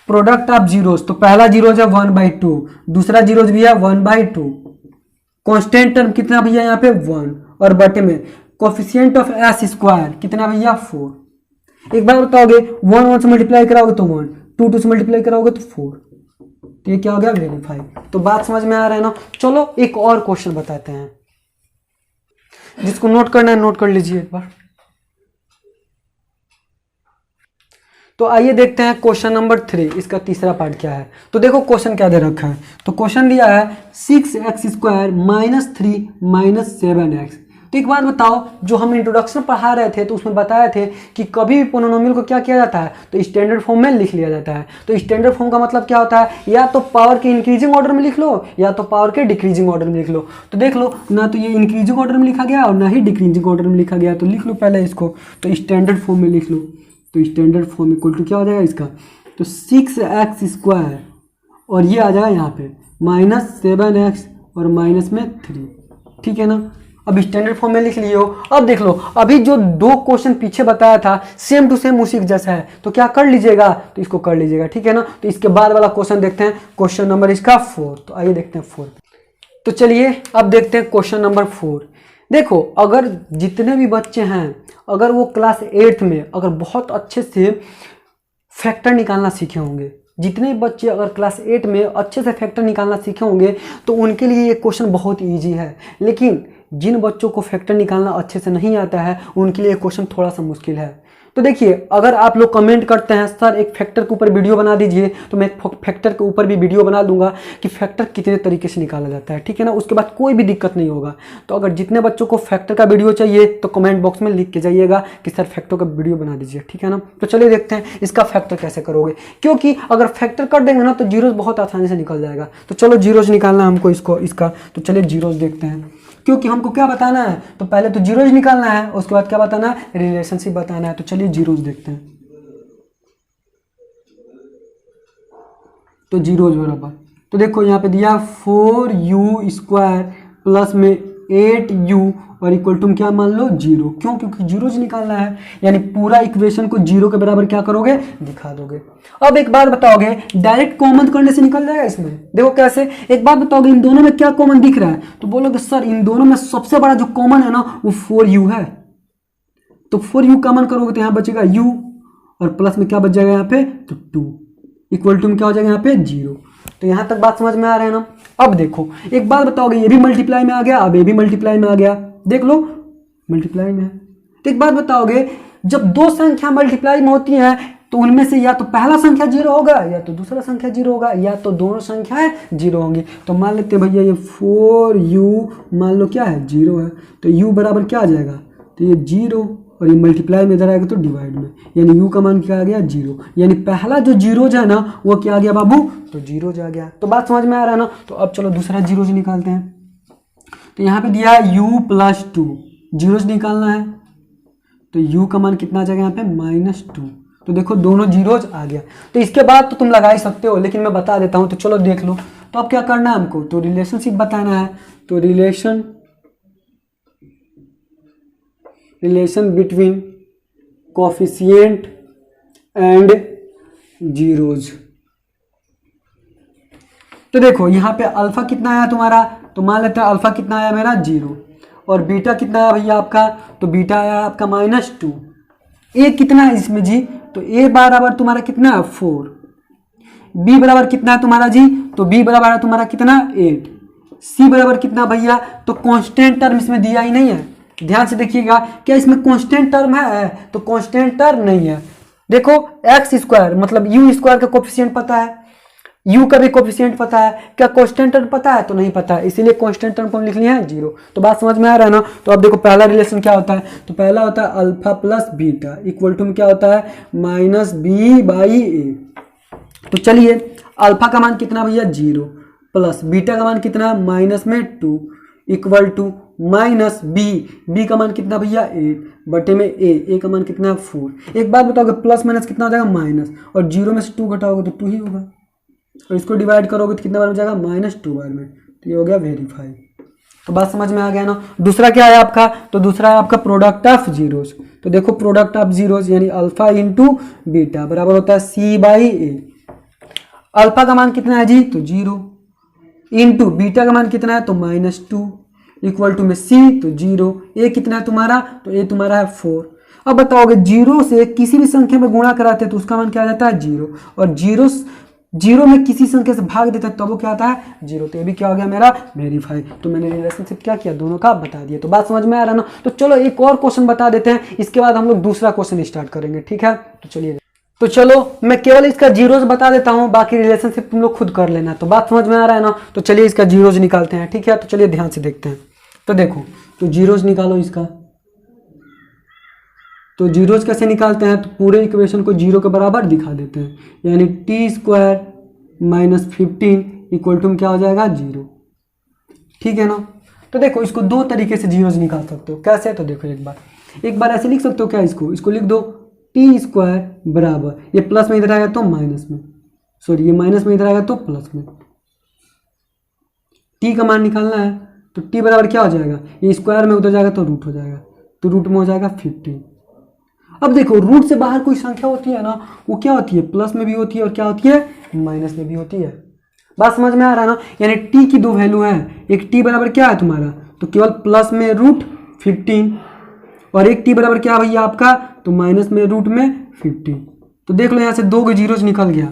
प्रोडक्ट ऑफ जीरोस, तो पहला जीरोज है 1/2, दूसरा जीरोज भी है 1/2, कांस्टेंट टर्म कितना भैया यहाँ पे 1, और बटे में कोफिशिएंट ऑफ एस स्क्वायर कितना भैया 4। एक बार बताओगे 1 1 से मल्टीप्लाई कराओगे तो 1, 2 2 से मल्टीप्लाई कराओगे तो 4, तो ये क्या हो गया वेरीफाई। तो बात समझ में आ रहा है ना। चलो एक और क्वेश्चन बताते हैं, जिसको नोट करना है नोट कर लीजिए एक बार। तो आइए देखते हैं क्वेश्चन नंबर 3, इसका तीसरा पार्ट क्या है। तो देखो क्वेश्चन क्या दे रखा है। तो क्वेश्चन दिया है 6x² -3 -7x। तो एक बात बताओ, जो हम इंट्रोडक्शन पढ़ा रहे थे तो उसमें बताए थे कि कभी भी पोलिनोमियल को क्या किया जाता है, तो स्टैंडर्ड फॉर्म में लिख लिया जाता है। तो स्टैंडर्ड फॉर्म का मतलब क्या होता है, या तो पावर के इंक्रीजिंग ऑर्डर में लिख लो, या तो पावर के डिक्रीजिंग ऑर्डर में लिख लो। तो देख लो ना, तो ये इंक्रीजिंग ऑर्डर में लिखा गया और ना ही डिक्रीजिंग ऑर्डर में लिखा गया। तो लिख लो पहले इसको, तो स्टैंडर्ड फॉर्म में लिख लो। तो स्टैंडर्ड फॉर्म इक्वल टू क्या हो जाएगा इसका, तो 6x² और ये आ जाएगा यहाँ पे -7x और माइनस में 3। ठीक है ना। अब स्टैंडर्ड फॉर्म में लिख लिए हो। अब देख लो, अभी जो 2 क्वेश्चन पीछे बताया था सेम टू सेम उसी जैसा है, तो क्या कर लीजिएगा, तो इसको कर लीजिएगा। ठीक है ना। तो इसके बाद वाला क्वेश्चन देखते हैं, क्वेश्चन नंबर इसका 4। तो आइए देखते हैं 4। तो चलिए अब देखते हैं क्वेश्चन नंबर 4। देखो अगर जितने भी बच्चे हैं, अगर वो क्लास 8 में अगर बहुत अच्छे से फैक्टर निकालना सीखे होंगे, जितने बच्चे अगर क्लास 8 में अच्छे से फैक्टर निकालना सीखे होंगे तो उनके लिए ये क्वेश्चन बहुत ईजी है। लेकिन जिन बच्चों को फैक्टर निकालना अच्छे से नहीं आता है उनके लिए क्वेश्चन थोड़ा सा मुश्किल है। तो देखिए, अगर आप लोग कमेंट करते हैं सर एक फैक्टर के ऊपर वीडियो बना दीजिए, तो मैं एक फैक्टर के ऊपर भी वीडियो बना दूंगा कि फैक्टर कितने तरीके से निकाला जाता है। ठीक है ना। उसके बाद कोई भी दिक्कत नहीं होगा। तो अगर जितने बच्चों को फैक्टर का वीडियो चाहिए तो कमेंट बॉक्स में लिख के जाइएगा कि सर फैक्टर का वीडियो बना दीजिए। ठीक है ना। तो चलिए देखते हैं इसका फैक्टर कैसे करोगे, क्योंकि अगर फैक्टर कर देंगे ना तो जीरोज बहुत आसानी से निकल जाएगा। तो चलो जीरोज निकालना है हमको इसका। तो चलिए जीरोज देखते हैं, क्योंकि हमको क्या बताना है, तो पहले तो जीरोज निकालना है, उसके बाद क्या बताना है, रिलेशनशिप बताना है। तो चलिए जीरोज देखते हैं। तो जीरोज बराबर, तो देखो यहाँ पे दिया 4u² प्लस में 8u और इक्वल टू क्या मान लो 0। क्यों? क्योंकि जीरोज निकालना है, यानी पूरा इक्वेशन को 0 के बराबर क्या करोगे, दिखा दोगे। अब एक बात बताओगे, डायरेक्ट कॉमन करने से निकल जाएगा इसमें? देखो कैसे, एक बात बताओगे, इन दोनों में क्या कॉमन दिख रहा है? तो बोलोगे सर इन दोनों में सबसे बड़ा जो कॉमन है ना वो 4u है। तो 4u कॉमन करोगे तो यहाँ बचेगा u और प्लस में क्या बच जाएगा यहाँ पे, तो 2 इक्वल टू में क्या हो जाएगा यहाँ पे 0। तो यहाँ तक बात समझ में आ रहा है ना? अब देखो एक बात बताओगे, ये भी मल्टीप्लाई में आ गया, अब ये भी मल्टीप्लाई में आ गया, देख लो मल्टीप्लाई में है। तो एक बात बताओगे, जब दो संख्या मल्टीप्लाई में होती हैं तो उनमें से या तो पहला संख्या 0 होगा या तो दूसरा संख्या 0 होगा या तो दोनों संख्याएं 0 होंगी। तो मान लेते हैं भैया ये 4u मान लो क्या है 0 है, तो u बराबर क्या आ जाएगा, तो ये 0 और ये मल्टीप्लाई में इधर आएगा तो डिवाइड में, यानी u का मान क्या आ गया 0, यानी पहला जो जीरोज है ना वो क्या आ गया बाबू, तो जीरोज आ गया। तो बात समझ में आ रहा है ना? तो अब चलो दूसरा जीरोज निकालते हैं। तो यहाँ पे दिया है u प्लस 2, जीरोज निकालना है, तो u का मान कितना आ जाएगा यहाँ पे -2। तो देखो दोनों जीरोज आ गया। तो इसके बाद तो तुम लगा ही सकते हो, लेकिन मैं बता देता हूँ, तो चलो देख लो। तो अब क्या करना है हमको, तो रिलेशनशिप बताना है। तो relation between coefficient and zeros. तो देखो यहाँ पे अल्फा कितना आया तुम्हारा, तो मान लेते हैं अल्फा कितना आया मेरा 0, और बीटा कितना आया भैया आपका, तो बीटा आया आपका -2। ए कितना है इसमें जी, तो ए बराबर तुम्हारा कितना है 4। बी बराबर कितना है तुम्हारा जी, तो बी बराबर है तुम्हारा कितना 8। सी बराबर कितना भैया, तो कांस्टेंट टर्म इसमें दिया ही नहीं है, ध्यान से देखिएगा, क्या इसमें कांस्टेंट टर्म है, तो कांस्टेंट टर्म नहीं है। देखो एक्स स्क्वायर मतलब यू स्क्वायर का कोफिशिएंट पता है, u का भी कोफिशिएंट पता है, क्या कांस्टेंट टर्म पता है, तो नहीं पता है, इसीलिए कांस्टेंट टर्म को लिख लिया है 0। तो बात समझ में आ रहा है ना? तो अब देखो पहला रिलेशन क्या होता है, तो पहला होता है alpha plus beta equal to में क्या होता है -b/a। तो चलिए अल्फा का मान कितना भैया 0 प्लस बीटा का मान कितना -2 इक्वल टू -b का मान कितना भैया 8 बटे में a का मान कितना 4। एक बात बताओगे प्लस माइनस कितना हो जाएगा माइनस, और 0 में से 2 घटाओगे तो 2 ही होगा, और इसको डिवाइड करोगे तो कितना बार में जाएगा -2 बार में, तो ये हो गया वेरीफाई। तो बात समझ में आ गया ना? दूसरा क्या है आपका, तो दूसरा है आपका प्रोडक्ट ऑफ जीरोज। तो देखो प्रोडक्ट ऑफ जीरोज यानी अल्फा इंटू बीटा बराबर होता है c/a। अल्फा का मान कितना है जी, तो 0 इंटू बीटा का मान कितना है, तो -2 इक्वल टू में c तो 0, a कितना है तुम्हारा, तो a तुम्हारा है 4। अब बताओगे 0 से किसी भी संख्या में गुणा कराते हैं तो उसका मान क्या आ जाता है 0, और 0 में किसी संख्या से भाग देता है तो वो क्या आता है 0। तो ये भी क्या हो गया मेरा वेरीफाई। तो मैंने रिलेशनशिप क्या किया, दोनों का बता दिया। तो बात समझ में आ रहा है ना? तो चलो एक और क्वेश्चन बता देते हैं, इसके बाद हम लोग दूसरा क्वेश्चन स्टार्ट करेंगे, ठीक है? तो चलिए, तो चलो मैं केवल इसका जीरोज बता देता हूँ, बाकी रिलेशनशिप तुम लोग खुद कर लेना। तो बात समझ में आ रहा है ना? तो चलिए इसका जीरोज निकालते हैं, ठीक है? तो चलिए ध्यान से देखते हैं। तो देखो, तो जीरोज निकालो इसका। तो जीरोज कैसे निकालते हैं, तो पूरे इक्वेशन को 0 के बराबर दिखा देते हैं, यानी t² -15 इक्वल टू क्या हो जाएगा 0, ठीक है ना? तो देखो इसको दो तरीके से जीरोज निकाल सकते हो, कैसे? तो देखो एक बार ऐसे लिख सकते हो क्या, इसको लिख दो t² बराबर, ये प्लस में इधर आएगा तो माइनस में, सॉरी ये माइनस में इधर आएगा तो प्लस में, t का मान निकालना है। तो t बराबर क्या हो जाएगा, ये स्क्वायर में उधर जाएगा तो रूट हो जाएगा, तो रूट में हो जाएगा 15। अब देखो रूट से बाहर कोई संख्या होती है ना, वो क्या होती है, प्लस में भी होती है और क्या होती है, माइनस में भी होती है। बात समझ में आ रहा है ना? यानी t की दो वैल्यू है, एक t बराबर क्या है तुम्हारा, तो केवल प्लस में √15, और एक t बराबर क्या है भैया आपका, तो माइनस में √15। तो देख लो यहाँ से दो जीरोज निकल गया।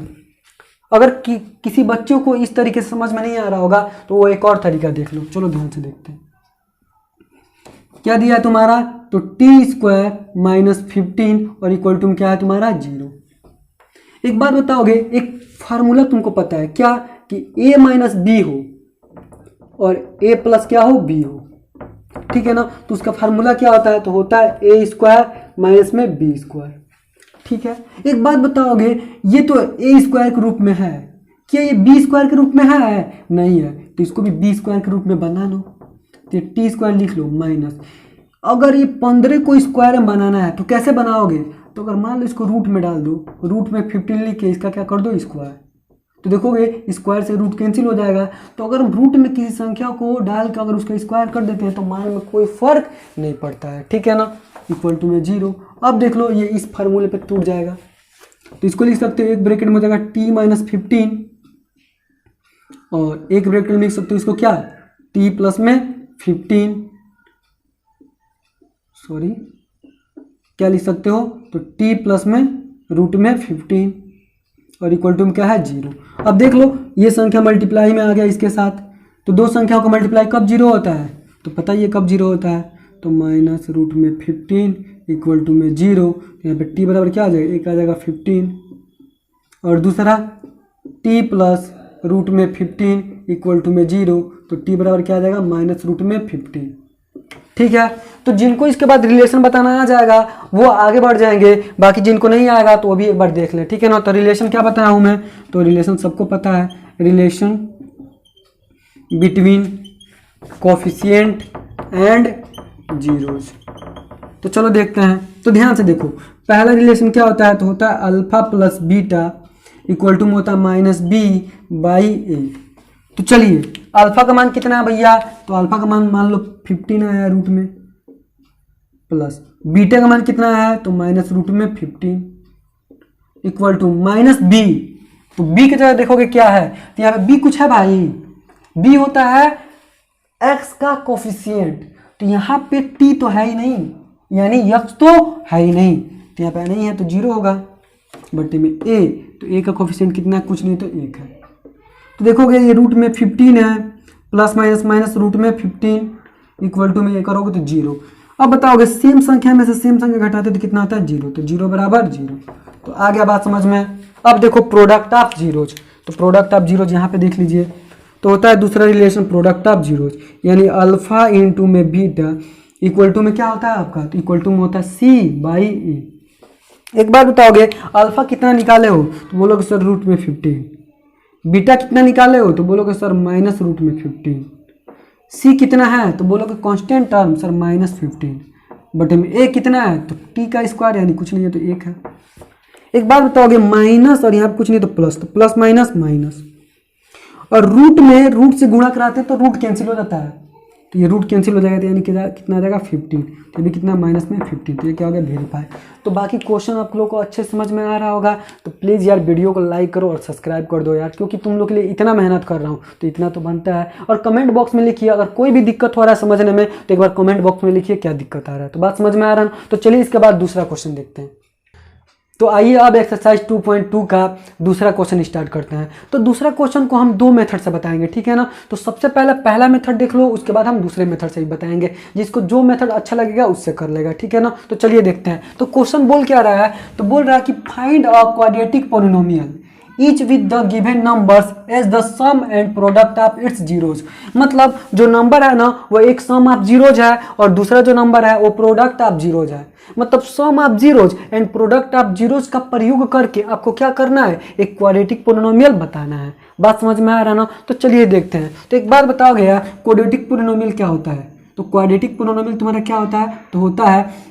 अगर किसी बच्चों को इस तरीके से समझ में नहीं आ रहा होगा तो वो एक और तरीका देख लो। चलो ध्यान से देखते हैं क्या दिया है तुम्हारा, तो t² -15 और इक्वल टू क्या है तुम्हारा 0। एक बात बताओगे, एक फार्मूला तुमको पता है क्या, कि a माइनस बी हो और a प्लस क्या हो b हो, ठीक है ना? तो उसका फार्मूला क्या होता है, तो होता है a² माइनस में b², ठीक है? एक बात बताओगे, ये तो a² के रूप में है, क्या ये b² के रूप में है, नहीं है, तो इसको भी b² के रूप में बना लो, तो t² लिख लो माइनस। अगर ये 15 को स्क्वायर में बनाना है तो कैसे बनाओगे, तो अगर मान लो इसको रूट में डाल दो, रूट में 15 लिख के इसका क्या कर दो स्क्वायर, तो देखोगे स्क्वायर से रूट कैंसिल हो जाएगा। तो अगर हम रूट में किसी संख्या को डाल कर अगर उसका स्क्वायर कर देते हैं तो मान में कोई फर्क नहीं पड़ता है, ठीक है ना, इक्वल टू में 0। अब देख लो ये इस फार्मूले पे टूट जाएगा, तो इसको लिख सकते हो एक ब्रैकेट में हो जाएगा t माइनस 15 और एक ब्रैकेट में लिख सकते हो इसको क्या, t प्लस में 15, सॉरी क्या लिख सकते हो, तो t प्लस में रूट में 15 और इक्वल टू में क्या है 0। अब देख लो ये संख्या मल्टीप्लाई में आ गया इसके साथ, तो दो संख्याओं का मल्टीप्लाई कब 0 होता है, तो पता ही है कब 0 होता है, तो माइनस रूट में 15 इक्वल टू में 0। यहाँ पे t बराबर क्या आ जाएगा, एक आ जाएगा 15 और दूसरा t प्लस रूट में 15 इक्वल टू में 0, तो t बराबर क्या आ जाएगा, माइनस रूट में 15, ठीक है। तो जिनको इसके बाद रिलेशन बताना आ जाएगा वो आगे बढ़ जाएंगे, बाकी जिनको नहीं आएगा तो वो भी एक बार देख लें, ठीक है ना। तो रिलेशन क्या बताया हूँ मैं, तो रिलेशन सबको पता है, relation between coefficient and zeros. तो चलो देखते हैं, तो ध्यान से देखो पहला रिलेशन क्या होता है, तो होता है alpha plus beta equal to में होता है माइनस बी बाई ए। तो चलिए अल्फा का मान कितना है भैया, तो अल्फा का मान लो 15 आया रूट में, प्लस बीटा का मान कितना है, तो माइनस रूट में 15 इक्वल टू माइनस बी। तो बी की जगह देखोगे क्या है, तो यहाँ पे बी कुछ है भाई, बी होता है एक्स का कोफिशिएंट, तो यहाँ पे टी तो है ही नहीं, यानी यक्स तो है ही नहीं, तो यहाँ पे नहीं है तो 0 होगा, बटे में ए, तो ए का कोफिशिएंट कितना है, कुछ नहीं तो 1 है। तो देखोगे ये रूट में 15 है, प्लस माइनस माइनस रूट में 15 इक्वल टू में ये करोगे तो 0। अब बताओगे सेम संख्या में से सेम संख्या घटाते तो कितना आता है 0, तो 0 बराबर 0। तो आ गया बात समझ में। अब देखो प्रोडक्ट ऑफ जीरोज, तो प्रोडक्ट ऑफ जीरोज यहाँ पे देख लीजिए, तो होता है दूसरा रिलेशन प्रोडक्ट ऑफ जीरोज, यानी अल्फा इंटू में बीटा इक्वल टू में क्या होता है आपका, तो इक्वल टू में होता है सी बाई ई। एक बार बताओगे अल्फा कितना निकाले हो, तो बोलोगे सर रूट में 15, बीटा कितना निकाले हो, तो बोलोगे सर माइनस रूट में 15, सी कितना है, तो बोलोगे कांस्टेंट टर्म सर माइनस 15, बटे में ए कितना है, तो टी का स्क्वायर यानी कुछ नहीं है तो 1 है। एक बार बताओगे माइनस और यहाँ पे कुछ नहीं तो प्लस माइनस माइनस, और रूट में रूट से गुणा कराते हैं तो रूट कैंसिल हो जाता है, तो ये रूट कैंसिल हो जाएगा, तो यानी कितना आ जाएगा 15, तो भी कितना माइनस में 15, तो ये क्या हो गया वेरीफाई। तो बाकी क्वेश्चन आप लोगों को अच्छे समझ में आ रहा होगा, तो प्लीज़ यार वीडियो को लाइक करो और सब्सक्राइब कर दो यार, क्योंकि तुम लोग के लिए इतना मेहनत कर रहा हूँ तो इतना तो बनता है। और कमेंट बॉक्स में लिखिए अगर कोई भी दिक्कत हो रहा है समझने में, तो एक बार कमेंट बॉक्स में लिखिए क्या दिक्कत आ रहा है। तो बात समझ में आ रहा है, तो चलिए इसके बाद दूसरा क्वेश्चन देखते हैं। तो आइए अब एक्सरसाइज 2.2 का दूसरा क्वेश्चन स्टार्ट करते हैं। तो दूसरा क्वेश्चन को हम 2 मेथड से बताएंगे, ठीक है ना। तो सबसे पहला मेथड देख लो, उसके बाद हम दूसरे मेथड से ही बताएंगे, जिसको जो मेथड अच्छा लगेगा उससे कर लेगा, ठीक है ना। तो चलिए देखते हैं। तो क्वेश्चन बोल क्या रहा है, तो बोल रहा है कि find a quadratic polynomial each with the given numbers as the sum and product of its zeros. मतलब जो नंबर है ना वो एक सम ऑफ जीरोज है और दूसरा जो नंबर है वो प्रोडक्ट ऑफ जीरोज है। मतलब sum of zeros and product of zeros का प्रयोग करके आपको क्या करना है, एक क्वाड्रेटिक पॉलिनोमियल बताना है। बात समझ में आ रहा है ना। तो चलिए देखते हैं। तो एक बार बताओगे यार क्वाड्रेटिक पॉलिनोमियल क्या होता है। तो क्वाड्रेटिक पॉलिनोमियल तुम्हारा क्या होता है, तो होता है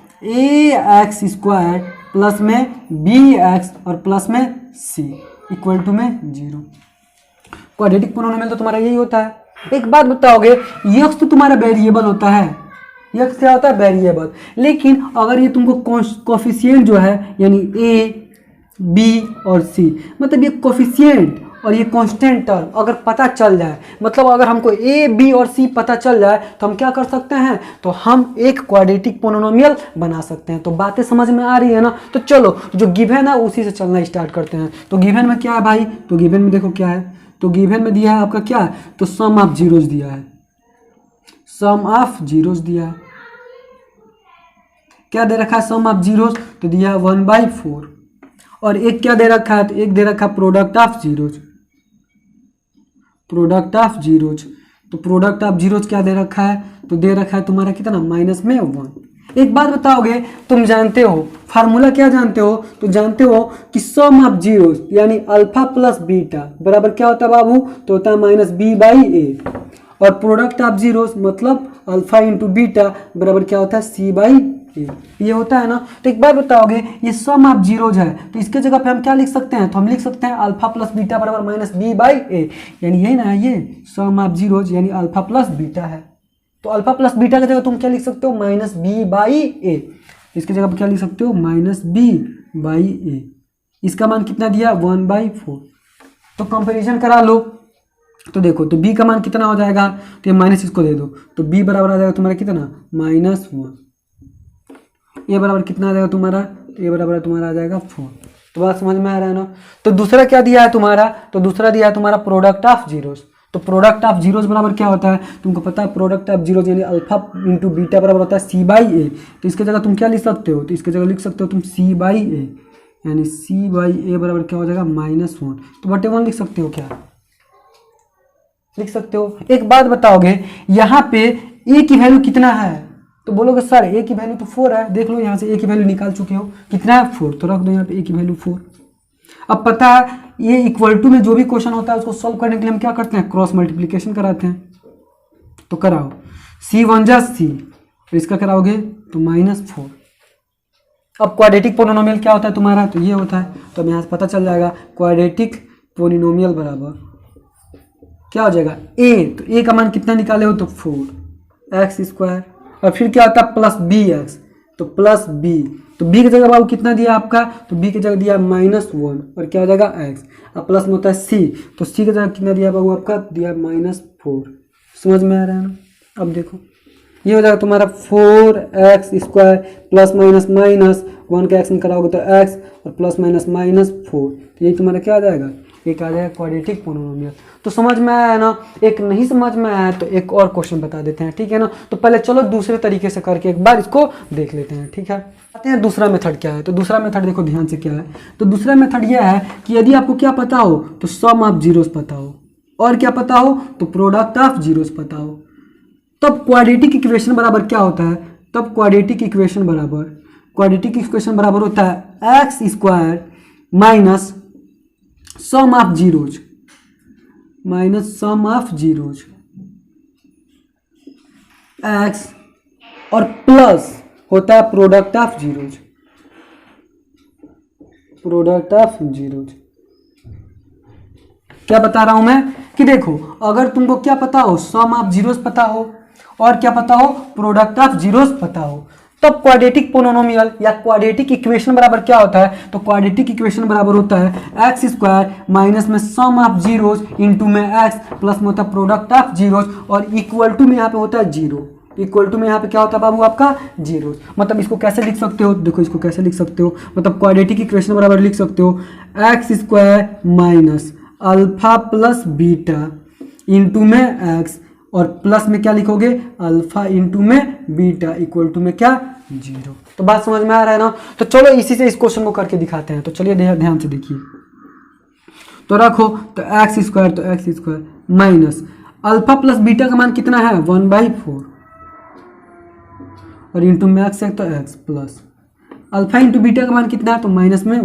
ax स्क्वायर प्लस में bx और प्लस में c इक्वल टू में 0। क्वाड्रेटिक पॉलिनोमियल तो तुम्हारा यही होता है। एक बात बताओगे यक्स तो तुम्हारा वेरिएबल होता है, यक्स क्या होता है वेरिएबल, लेकिन अगर ये तुमको कोफिशिएंट जो है यानी a b और c, मतलब ये कोफिशिएंट और ये कांस्टेंट टर्म अगर पता चल जाए, मतलब अगर हमको a b और c पता चल जाए तो हम क्या कर सकते हैं, तो हम एक क्वाड्रेटिक पॉलिनोमियल बना सकते हैं। तो बातें समझ में आ रही है ना। तो चलो जो गिवन है उसी से चलना स्टार्ट करते हैं। तो गिवन में क्या है भाई, तो गिवन में देखो क्या है, तो गिवन में दिया है आपका क्या है, तो सम ऑफ जीरोज दिया है, सम ऑफ जीरोज दिया है। क्या दे रखा है सम ऑफ जीरोज, तो दिया है 1/4। और एक क्या दे रखा है, तो एक दे रखा है product of zeros, product of zeros. तो प्रोडक्ट ऑफ जीरोज क्या दे रखा है, तो दे रखा है तुम्हारा कितना माइनस में 1। एक बात बताओगे, तुम जानते हो फार्मूला क्या जानते हो, तो जानते हो कि सम ऑफ जीरोज यानी अल्फा प्लस बीटा बराबर क्या होता है बाबू, तो होता है माइनस बी बाई ए। और प्रोडक्ट ऑफ जीरोज मतलब अल्फा इंटू बीटा बराबर क्या होता है सी बाई ए, ये होता है ना। तो एक बार बताओगे ये सम ऑफ जीरोज है तो इसके जगह पे हम क्या लिख सकते हैं, तो हम लिख सकते हैं अल्फा प्लस बीटा बराबर माइनस बी बाई ए, यानी यही ना ये सम ऑफ जीरोज यानी अल्फा प्लस बीटा है। तो अल्फा प्लस बीटा की जगह तुम क्या लिख सकते हो, माइनस बी बाई ए, इसकी जगह पे क्या लिख सकते हो, माइनस बी बाई ए। इसका मान कितना दिया, 1/4। तो कंपेरिजन करा लो तो देखो, तो b का मान कितना हो जाएगा, तो ये माइनस इसको दे दो तो b बराबर आ जाएगा तुम्हारा कितना, -1। ये बराबर कितना आ जाएगा तुम्हारा, तो ये बराबर तुम्हारा आ जाएगा 4। तो बात समझ में आ रहा है ना। तो दूसरा क्या दिया है तुम्हारा, तो दूसरा दिया है तुम्हारा प्रोडक्ट ऑफ जीरोस। तो प्रोडक्ट ऑफ जीरोस बराबर क्या होता है, तुमको पता है प्रोडक्ट ऑफ जीरोस यानी अल्फा इंटू बीटा बराबर होता है c/a। तो इसके जगह तुम क्या लिख सकते हो, तो इसके जगह लिख सकते हो तुम c/a, यानी c/a बराबर क्या हो जाएगा, -1। तो बटे 1 लिख सकते हो, क्या लिख सकते हो। एक बात बताओगे यहाँ पे a की वैल्यू कितना है, तो बोलोगे सर a की वैल्यू तो 4 है। देख लो यहाँ से a की वैल्यू निकाल चुके हो, कितना है 4, तो रख दो यहाँ पे a की वैल्यू 4। अब पता है ये इक्वल टू में जो भी क्वेश्चन होता है उसको सॉल्व करने के लिए हम क्या करते हैं, क्रॉस मल्टीप्लीकेशन कराते हैं। तो कराओ c1 जा c, तो इसका कराओगे तो -4। अब क्वाड्रेटिक पोलिनोमियल क्या होता है तुम्हारा, तो ये होता है। तो अब यहाँ से पता चल जाएगा क्वाड्रेटिक पोलिनोमियल बराबर क्या हो जाएगा a, तो a का मान कितना निकाले हो, तो 4x²। और फिर क्या होता है प्लस bx, तो प्लस b, तो b की जगह बाबू कितना दिया आपका, तो b की जगह दिया -1 और क्या हो जाएगा x। अब प्लस में होता है c, तो c की जगह कितना दिया बाबू आपका, दिया -4। समझ में आ रहा है ना। अब देखो ये हो जाएगा तुम्हारा 4x² प्लस माइनस माइनस 1 का x निकालोगे तो x और प्लस माइनस -4, तो ये तुम्हारा क्या आ जाएगा, एक आ जाएगा क्वाड्रेटिक पोलिनोमियल। तो समझ में आया ना। एक नहीं समझ में आया तो एक और क्वेश्चन बता देते हैं, ठीक है ना। तो पहले चलो दूसरे तरीके से करके एक बार इसको देख लेते हैं, ठीक है। आते हैं दूसरा मेथड क्या है। तो दूसरा मेथड देखो ध्यान से क्या है। तो दूसरा मेथड यह है कि यदि आपको क्या पता हो, तो सम ऑफ जीरोस पता हो, और क्या पता हो, तो प्रोडक्ट ऑफ जीरोस पता हो, तब क्वाड्रेटिक इक्वेशन बराबर क्या होता है, तब क्वाड्रेटिक इक्वेशन बराबर होता है x² minus sum of zeros x और प्लस होता है प्रोडक्ट ऑफ जीरोज। क्या बता रहा हूं मैं कि देखो, अगर तुमको क्या पता हो, सम ऑफ जीरोस पता हो और क्या पता हो, प्रोडक्ट ऑफ जीरोस पता हो, तब क्वाड्रेटिक पोलिनोमियल या क्वाड्रेटिक इक्वेशन बराबर क्या होता है, तो क्वाड्रेटिक इक्वेशन बराबर होता है x² माइनस में सम ऑफ जीरोस इंटू में x प्लस में होता है प्रोडक्ट ऑफ जीरोस और इक्वल टू में यहाँ पे होता है 0। इक्वल टू में यहाँ पे क्या होता है बाबू आपका, जीरोस। मतलब इसको कैसे लिख सकते हो, देखो इसको कैसे लिख सकते हो, मतलब क्वाड्रेटिक इक्वेशन बराबर लिख सकते हो x² minus alpha plus beta into में x और प्लस में क्या लिखोगे, अल्फा इंटू में बीटा इक्वल टू में क्या, 0। तो बात समझ में आ रहा है ना। तो चलो इसी से इस क्वेश्चन को करके दिखाते हैं। तो चलिए ध्यान से देखिए। तो रखो तो x² minus alpha plus beta का मान कितना है, 1/4 और इंटू में x है तो x plus alpha into beta का मान कितना है, तो माइनस में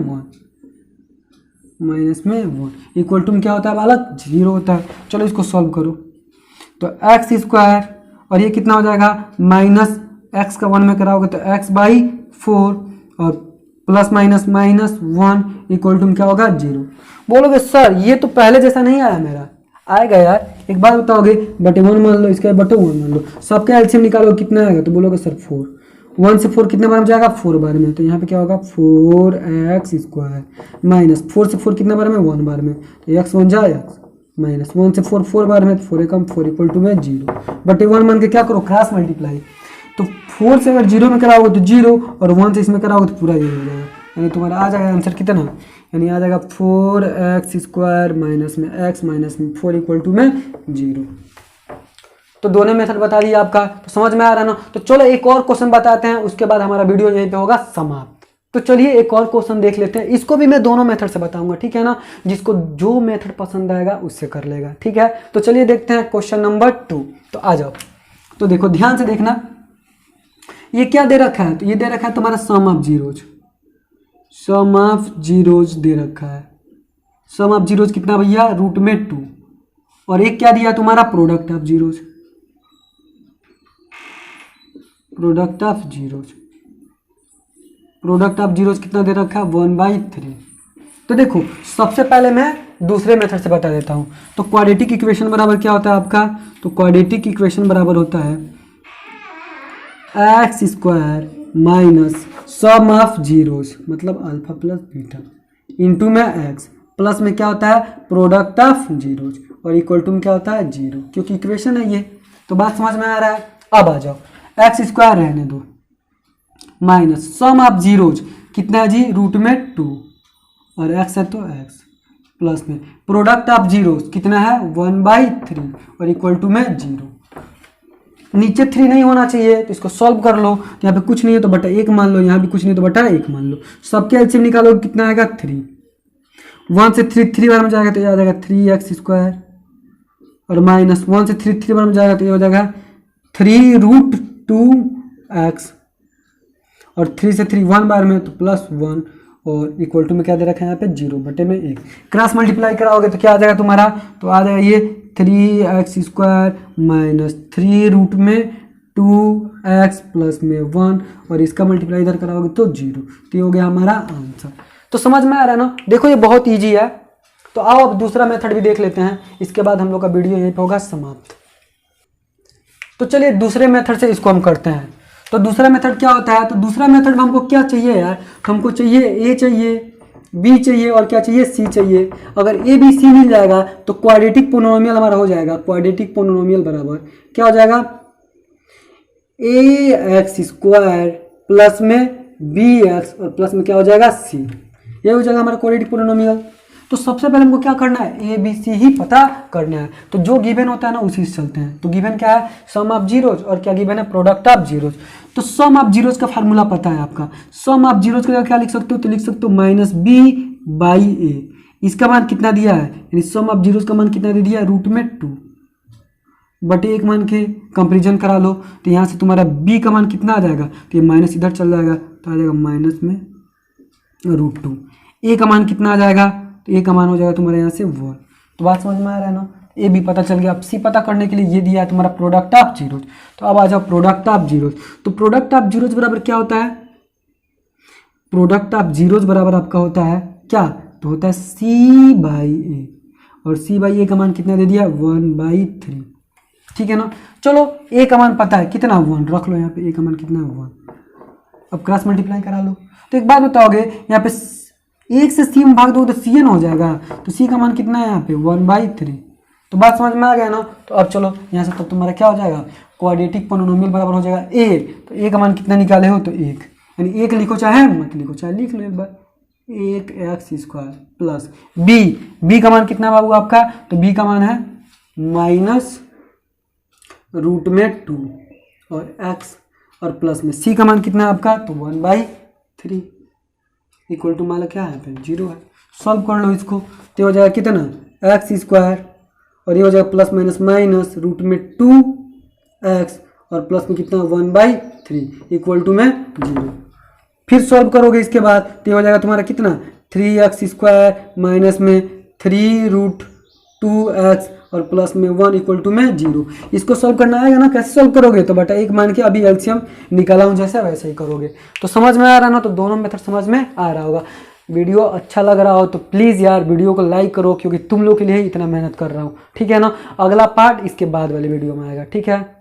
1 इक्वल टू में क्या होता है बालक, 0 होता है। चलो इसको सॉल्व करो। तो x² और ये कितना हो जाएगा, माइनस x का 1 में कराओगे तो x/4 और प्लस माइनस -1 इक्वल टू क्या होगा, 0। बोलोगे सर ये तो पहले जैसा नहीं आया, मेरा आएगा यार। एक बात बताओगे, बटे 1 मान लो, इसके बटे 1 मान लो, सबका एलसीएम निकालो कितना आएगा, तो बोलोगे सर 4। 1 से 4 कितने बार में जाएगा, 4 बार में। तो यहाँ पे क्या होगा 4x² माइनस 4 से 4 कितने बार में, 1 बार में। तो x1 जाए x माइनस 1 से 4 बार में, 4 एकम 4 इक्वल टू में 0। बटे 1 मान के क्या करो, क्रॉस मल्टीप्लाई। तो 4 से अगर 0 में कराओगे तो 0 और 1 से इसमें कराओगे तो पूरा 0 हो जाएगा। यानी तुम्हारा आ जाएगा आंसर कितना, यानी आ जाएगा 4x² माइनस में x माइनस में 4 इक्वल टू में 0। तो दोनों मेथड बता दिया आपका। तो समझ में आ रहा है ना। तो चलो एक और क्वेश्चन बताते हैं, उसके बाद हमारा वीडियो यहीं पे होगा समाप्त। तो चलिए एक और क्वेश्चन देख लेते हैं। इसको भी मैं दोनों मेथड से बताऊंगा, ठीक है ना। जिसको जो मेथड पसंद आएगा उससे कर लेगा, ठीक है। तो चलिए देखते हैं क्वेश्चन नंबर 2। तो आ जाओ। तो देखो ध्यान से देखना, ये क्या दे रखा है, तो ये दे रखा है तुम्हारा सम ऑफ जीरोज दे रखा है। सम ऑफ जीरोज कितना भैया, √2। और एक क्या दिया तुम्हारा, product of zeros. Product of zeros कितना दे रखा है 1/3। तो देखो सबसे पहले मैं दूसरे मेथड से बता देता हूँ। तो क्वाड्रेटिक इक्वेशन बराबर क्या होता है आपका, तो क्वाड्रेटिक इक्वेशन बराबर होता है x square minus sum of zeros मतलब अल्फा प्लस बीटा इंटू में एक्स प्लस में क्या होता है प्रोडक्ट ऑफ जीरोज और इक्वल टू में क्या होता है 0, क्योंकि इक्वेशन है ये। तो बात समझ में आ रहा है। अब आ जाओ एक्स स्क्वायर रहने दो माइनस सम ऑफ जीरोज कितना है जी रूट में 2 और एक्स है तो एक्स प्लस में प्रोडक्ट ऑफ जीरोज कितना है 1/3 और इक्वल टू में 0। नीचे 3 नहीं होना चाहिए तो इसको सॉल्व कर लो। तो यहाँ पे कुछ नहीं है तो बटा 1 मान लो, यहाँ भी कुछ नहीं तो बटा 1 मान लो। सबके एलसीएम निकालो कितना आएगा 3। 1 से 3 बार में जाएगा तो ये आ जाएगा 3x स्क्वायर और माइनस 1 से 3 बार में जाएगा तो ये हो जाएगा 3√2x और 3 से 3 1 बार में तो +1 और इक्वल टू में क्या दे रखा है यहाँ पे 0 बटे में 1। क्रॉस मल्टीप्लाई कराओगे तो क्या आ जाएगा तुम्हारा, तो आ जाएगा ये 3x square minus 3√2x plus में 1 और इसका मल्टीप्लाई इधर कराओगे तो 0। तो ये हो गया हमारा आंसर। तो समझ में आ रहा है ना। देखो ये बहुत ईजी है। तो आओ अब दूसरा मेथड भी देख लेते हैं, इसके बाद हम लोग का वीडियो यहीं पे होगा समाप्त। तो चलिए दूसरे मेथड से इसको हम करते हैं। तो दूसरा मेथड क्या होता है, तो दूसरा मेथड में हमको क्या चाहिए यार, हमको चाहिए ए चाहिए बी चाहिए और क्या चाहिए सी चाहिए। अगर ए बी सी मिल जाएगा तो क्वाड्रेटिक पोलिनोमियल हमारा हो जाएगा। क्वाड्रेटिक पोलिनोमियल बराबर क्या हो जाएगा ए एक्स स्क्वायर प्लस में बी एक्स और प्लस में क्या हो जाएगा सी, ये हो जाएगा हमारा क्वाड्रेटिक पोलिनोमियल। तो सबसे पहले हमको क्या करना है ए बी सी ही पता करना है। तो जो गिवन होता है ना उसी से चलते हैं। तो गिवन क्या है सम ऑफ जीरोज और क्या गिवन है प्रोडक्ट ऑफ जीरोज। तो सम ऑफ जीरोज का फार्मूला पता है आपका। सम ऑफ जीरोज का क्या लिख सकते हो, तो लिख सकते हो -b/a। इसका मान कितना दिया है, यानी सम ऑफ जीरोज का मान कितना दे दिया है √2 बटे 1 मान के कंपेरिजन करा लो। तो यहाँ से तुम्हारा b का मान कितना आ जाएगा, तो ये माइनस इधर चल जाएगा तो आ जाएगा माइनस में √2। a का मान कितना आ जाएगा, तो a का मान हो जाएगा तुम्हारे यहाँ से 1। तो बात समझ में आ रहा है ना। ए भी पता चल गया। अब सी पता करने के लिए ये दिया है तुम्हारा प्रोडक्ट ऑफ जीरोज। तो अब आ जाओ प्रोडक्ट ऑफ जीरोज। तो प्रोडक्ट ऑफ जीरोज बराबर क्या होता है, प्रोडक्ट ऑफ जीरोज बराबर आपका होता है क्या, तो होता है c/a और c/a का मान कितना दे दिया 1/3। ठीक है ना। चलो a का मान पता है कितना 1, रख लो यहाँ पे a का मान कितना 1। अब क्रॉस मल्टीप्लाई करा लो। तो एक बात बताओगे यहाँ पे 1 से c में भाग दो तो cn हो जाएगा। तो c का मान कितना है यहाँ पे 1/3। तो बात समझ में आ गया ना। तो अब चलो यहाँ से तब तुम्हारा क्या हो जाएगा क्वाड्रेटिक पोलिनोमियल बराबर हो जाएगा a। तो a का मान कितना निकाले हो, तो 1, यानी 1 लिखो चाहे मत लिखो, चाहे लिख लो एक बार 1x स्क्वायर प्लस b का मान कितना बाबू आपका, तो b का मान है -√2 और x और प्लस में c का मान कितना है आपका, तो 1/3 इक्वल टू मान क्या है पे 0 है। सॉल्व कर लो इसको। तो हो जाएगा कितना x स्क्वायर और ये हो जाएगा प्लस माइनस माइनस √2x और प्लस में कितना 1/3 इक्वल टू में 0। फिर सॉल्व करोगे इसके बाद तो ये हो जाएगा तुम्हारा कितना 3x स्क्वायर माइनस में 3√2x और प्लस में 1 इक्वल टू में 0। इसको सॉल्व करना आएगा ना, कैसे सॉल्व करोगे, तो बटा 1 मान के अभी एलसीएम निकाला हूँ जैसे वैसे ही करोगे। तो समझ में आ रहा ना। तो दोनों मेथड समझ में आ रहा होगा। वीडियो अच्छा लग रहा हो तो प्लीज़ यार वीडियो को लाइक करो, क्योंकि तुम लोग के लिए ही इतना मेहनत कर रहा हूँ। ठीक है ना। अगला पार्ट इसके बाद वाले वीडियो में आएगा। ठीक है।